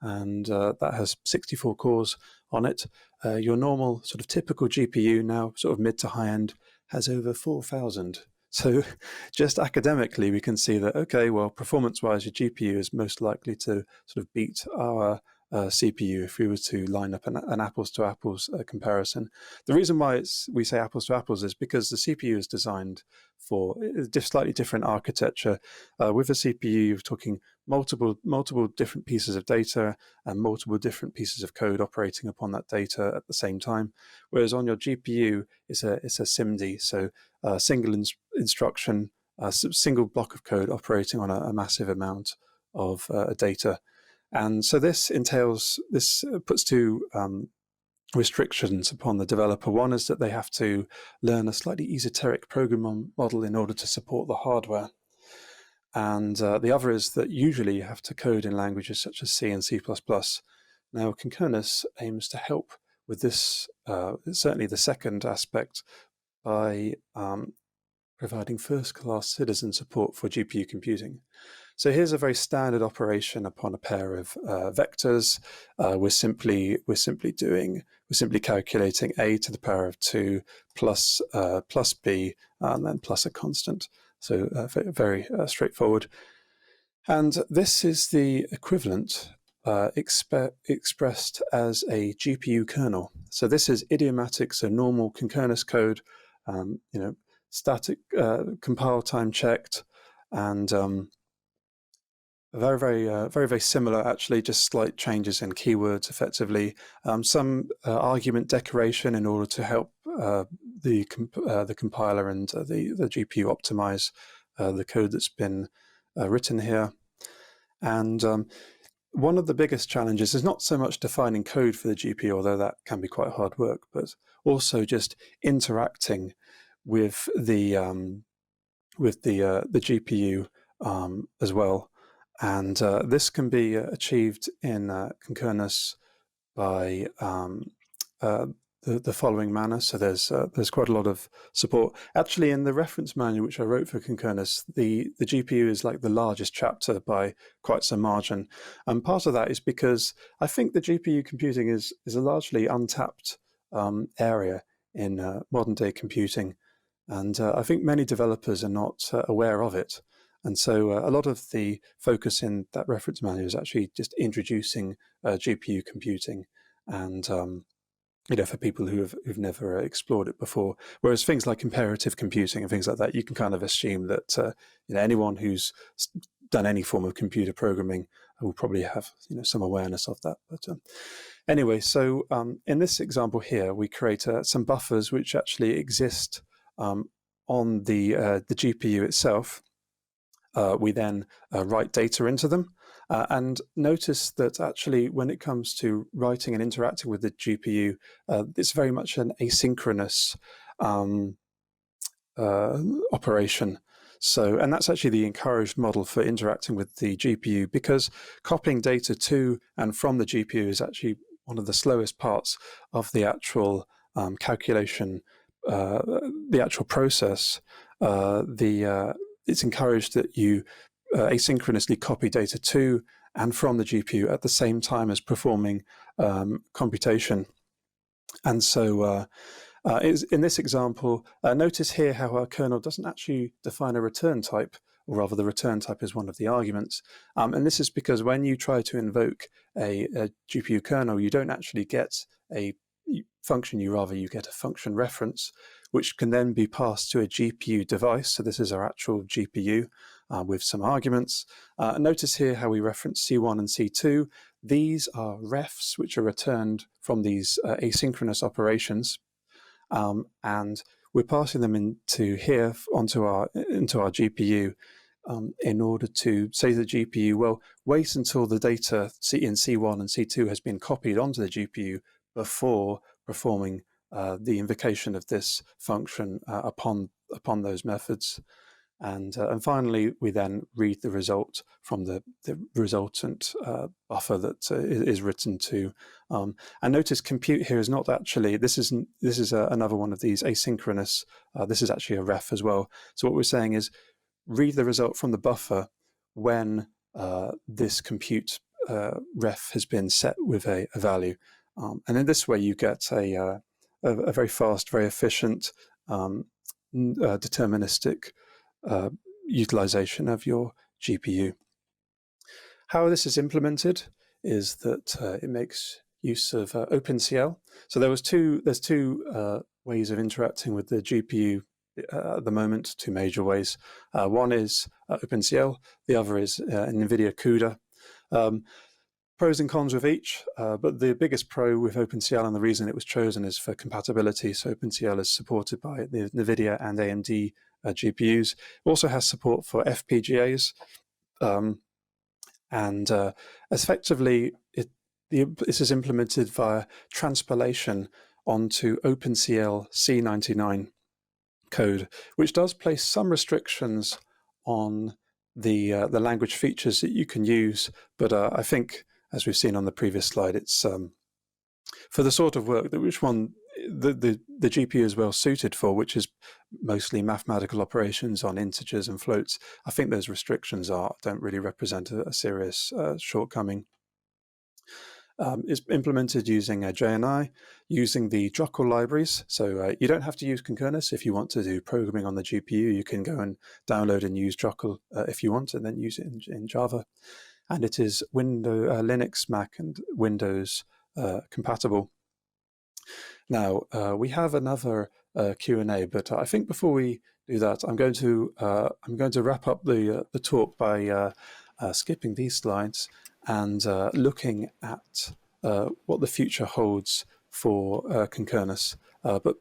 and that has 64 cores on it. Your normal sort of typical GPU now, sort of mid to high end, has over 4,000. So just academically, we can see that, okay, well, performance-wise, your GPU is most likely to sort of beat our CPU if we were to line up an apples-to-apples comparison. The reason why we say apples-to-apples is because the CPU is designed for a slightly different architecture. With a CPU, you're talking multiple different pieces of data and multiple different pieces of code operating upon that data at the same time. Whereas on your GPU, it's a SIMD, so a single instruction, a single block of code operating on a massive amount of data. And so this puts two restrictions upon the developer. One is that they have to learn a slightly esoteric programming model in order to support the hardware. And the other is that usually you have to code in languages such as C and C++. Now, Concurnas aims to help with this, certainly the second aspect, by providing first-class citizen support for GPU computing. So here's a very standard operation upon a pair of vectors. We're simply calculating a to the power of 2 plus b and then plus a constant. So very straightforward. And this is the equivalent expressed as a GPU kernel. So this is idiomatic, so normal Concurnas code, static, compile time checked, and very similar, actually, just slight changes in keywords effectively. Some argument decoration in order to help the compiler and the GPU optimize the code that's been written here. And one of the biggest challenges is not so much defining code for the GPU, although that can be quite hard work, but also just interacting with the GPU as well. And this can be achieved in Concurnas by the following manner. So there's quite a lot of support. Actually, in the reference manual which I wrote for Concurnas, the GPU is like the largest chapter by quite some margin. And part of that is because I think the GPU computing is a largely untapped area in modern day computing. And I think many developers are not aware of it. And so a lot of the focus in that reference manual is actually just introducing GPU computing and, for people who've never explored it before. Whereas things like imperative computing and things like that, you can kind of assume that anyone who's done any form of computer programming will probably have some awareness of that. But anyway, so in this example here, we create some buffers which actually exist on the GPU itself. We then write data into them. And notice that actually when it comes to writing and interacting with the GPU, it's very much an asynchronous operation. So, and that's actually the encouraged model for interacting with the GPU, because copying data to and from the GPU is actually one of the slowest parts of the actual calculation, the actual process. It's encouraged that you asynchronously copy data to and from the GPU at the same time as performing computation. And so in this example, notice here how our kernel doesn't actually define a return type, or rather the return type is one of the arguments. And this is because when you try to invoke a GPU kernel, you don't actually get a function, you get a function reference, which can then be passed to a GPU device. So this is our actual GPU with some arguments. Notice here how we reference C1 and C2. These are refs which are returned from these asynchronous operations. And we're passing them into here into our GPU in order to say to the GPU, well, wait until the data in C1 and C2 has been copied onto the GPU before performing the invocation of this function upon those methods. And finally, we then read the result from the resultant buffer that is written to. And notice compute here is not actually, this is another one of these asynchronous, this is actually a ref as well. So what we're saying is read the result from the buffer when this compute ref has been set with a value. And in this way, you get a very fast, very efficient, deterministic utilization of your GPU. How this is implemented is that it makes use of OpenCL. So there's two ways of interacting with the GPU at the moment, two major ways. One is OpenCL, the other is an NVIDIA CUDA. Pros and cons with each, but the biggest pro with OpenCL, and the reason it was chosen, is for compatibility. So OpenCL is supported by the NVIDIA and AMD GPUs. It also has support for FPGAs, And effectively, this is implemented via transpilation onto OpenCL C99 code, which does place some restrictions on the language features that you can use. But I think, as we've seen on the previous slide, it's for the sort of work that the GPU is well suited for, which is mostly mathematical operations on integers and floats. I think those restrictions don't really represent a serious shortcoming. It's implemented using JNI, using the Druckl libraries. So you don't have to use Concurnas if you want to do programming on the GPU. You can go and download and use Druckl if you want, and then use it in Java. And it is Linux, Mac, and Windows compatible. Now we have another Q&A, but I think before we do that, I'm going to wrap up the talk by skipping these slides and looking at what the future holds for Concurnas. But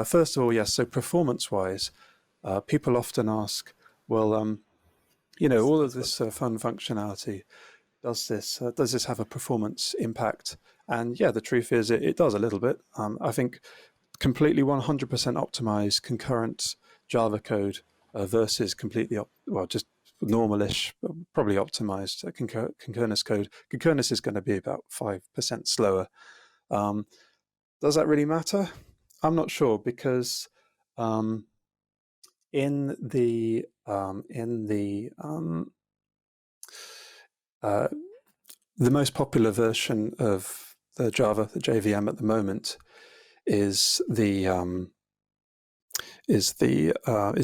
first of all, yes, so performance-wise, people often ask, well, all of this fun functionality, does this have a performance impact? And yeah, the truth is it does a little bit. I think completely 100% optimized concurrent Java code versus completely, just normalish, probably optimized Concurnas code. Concurnas is going to be about 5% slower. Does that really matter? I'm not sure, because in the most popular version of the JVM at the moment is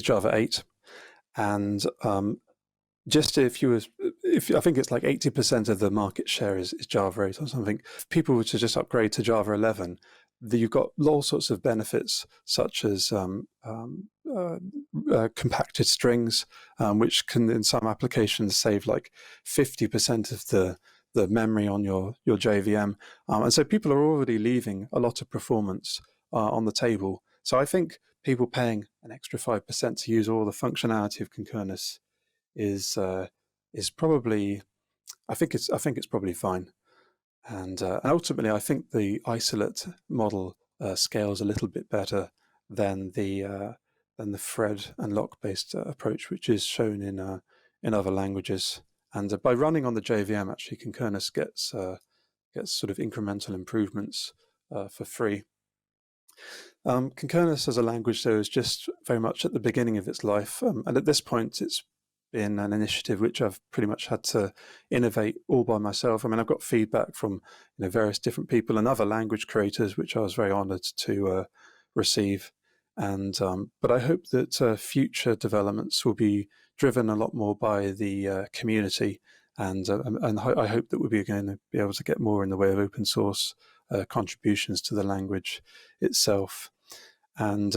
Java 8, and just if I think it's like 80% of the market share is Java 8 or something. If people were to just upgrade to Java 11, you've got all sorts of benefits, such as compacted strings, which can in some applications save like 50% of the memory on your JVM. And so people are already leaving a lot of performance on the table. So I think people paying an extra 5% to use all the functionality of Concurnas is probably, I think it's probably fine. And ultimately, I think the isolate model scales a little bit better than the thread and lock based approach, which is shown in other languages. And by running on the JVM, actually, Concurnas gets sort of incremental improvements for free. Concurnas as a language, though, is just very much at the beginning of its life, and at this point, it's been an initiative which I've pretty much had to innovate all by myself. I mean, I've got feedback from various different people and other language creators, which I was very honoured to receive. And but I hope that future developments will be driven a lot more by the community, and I hope that we're going to be able to get more in the way of open source contributions to the language itself. And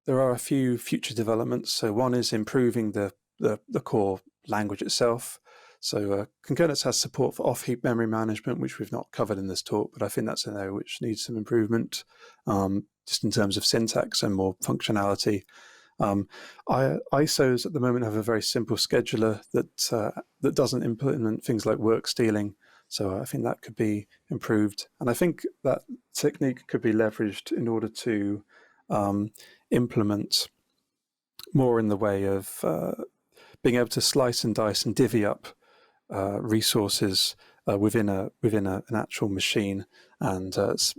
there are a few future developments. So one is improving the core language itself. So Concurrents has support for off-heap memory management, which we've not covered in this talk, but I think that's an area which needs some improvement, just in terms of syntax and more functionality. ISOs at the moment have a very simple scheduler that doesn't implement things like work stealing. So I think that could be improved. And I think that technique could be leveraged in order to implement more in the way of being able to slice and dice and divvy up resources within an actual machine. And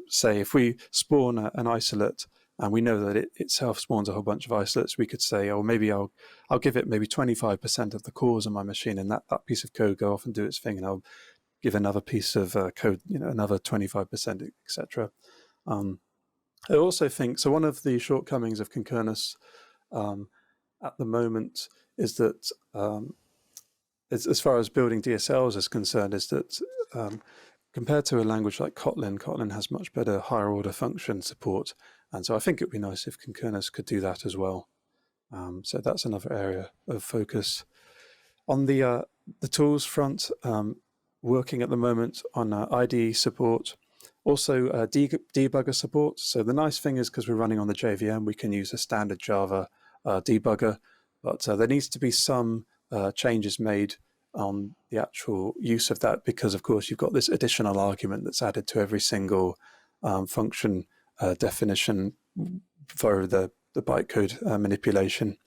say if we spawn an isolate and we know that it itself spawns a whole bunch of isolates, we could say, oh, maybe I'll give it maybe 25% of the cores on my machine, and that piece of code go off and do its thing, and I'll give another piece of code, another 25%, etc. I also think, so one of the shortcomings of Concurnas at the moment is that, as far as building DSLs is concerned, is that compared to a language like Kotlin has much better higher order function support. And so I think it would be nice if Concurnas could do that as well. So that's another area of focus. On the tools front, working at the moment on IDE support, also debugger support. So the nice thing is, because we're running on the JVM, we can use a standard Java debugger, but there needs to be some changes made on the actual use of that, because of course you've got this additional argument that's added to every single function definition for the bytecode manipulation.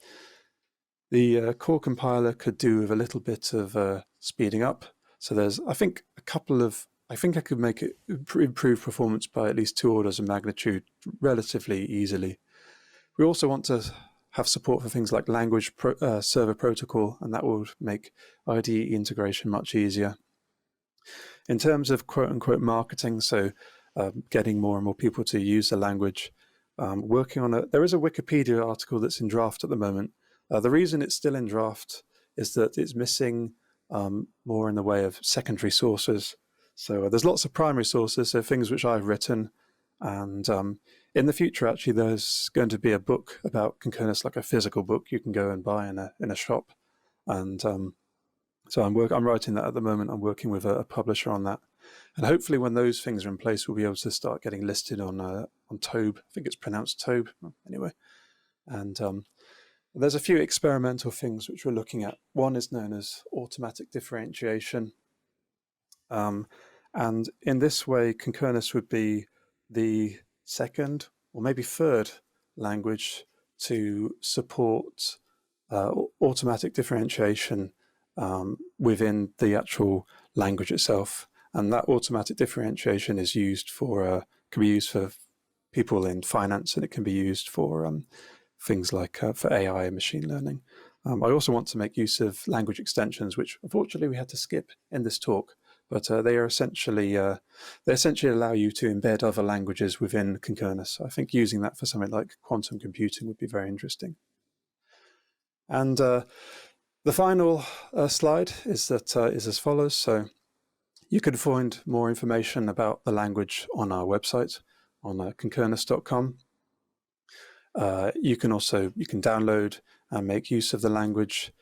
The core compiler could do with a little bit of speeding up. So there's, I think I could make it improve performance by at least 2 orders of magnitude relatively easily. We also want to have support for things like language server protocol, and that will make IDE integration much easier. In terms of quote-unquote marketing, so getting more and more people to use the language, working on there is a Wikipedia article that's in draft at the moment. The reason it's still in draft is that it's missing more in the way of secondary sources. So there's lots of primary sources, so things which I've written, and in the future, actually, there's going to be a book about Concurrence, like a physical book you can go and buy in a shop. And so I'm writing that at the moment. I'm working with a publisher on that, and hopefully, when those things are in place, we'll be able to start getting listed on Tobe. I think it's pronounced Tobe, anyway. And there's a few experimental things which we're looking at. One is known as automatic differentiation, and in this way, Concurrence would be the second or maybe third language to support automatic differentiation within the actual language itself. And that automatic differentiation is used for can be used for people in finance, and it can be used for things like for AI and machine learning. I also want to make use of language extensions, which unfortunately we had to skip in this talk. But they essentially allow you to embed other languages within Concurrence. I think using that for something like quantum computing would be very interesting. And the final slide is as follows. So you can find more information about the language on our website on concurrence.com. You can download and make use of the language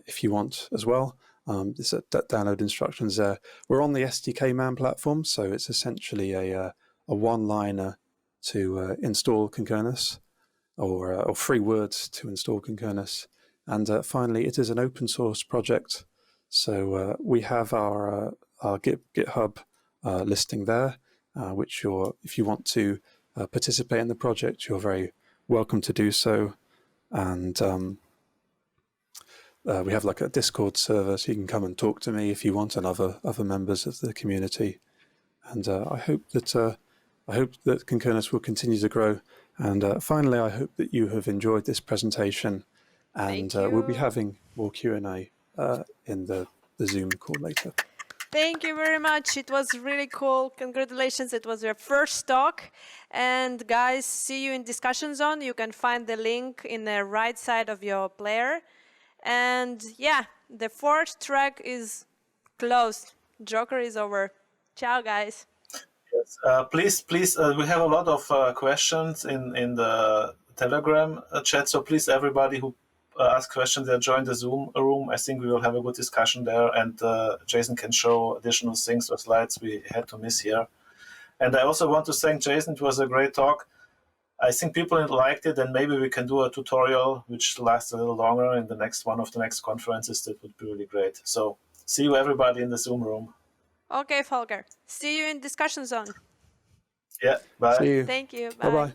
if you want as well. There's download instructions there. We're on the SDK Man platform, so it's essentially a one-liner to install Concurrence, or 3 words to install Concurrence. And finally, it is an open source project, so we have our GitHub listing there, which if you want to participate in the project, you're very welcome to do so. And we have like a Discord server, so you can come and talk to me if you want, and other members of the community. And I hope that Concurrence will continue to grow. And finally, I hope that you have enjoyed this presentation. And we'll be having more Q&A in the Zoom call later. Thank you very much. It was really cool. Congratulations. It was your first talk. And guys, see you in discussion zone. You can find the link in the right side of your player. And yeah, the 4th track is closed. Joker is over. Ciao, guys. Yes. Please, we have a lot of questions in the Telegram chat. So please, everybody who ask questions there, join the Zoom room. I think we will have a good discussion there, and Jason can show additional things or slides we had to miss here. And I also want to thank Jason. It was a great talk. I think people liked it, and maybe we can do a tutorial which lasts a little longer in the next one of the next conferences. That would be really great. So see you everybody in the Zoom room. Okay, Volker. See you in discussion zone. Yeah, bye. See you. Thank you. Bye. Bye-bye.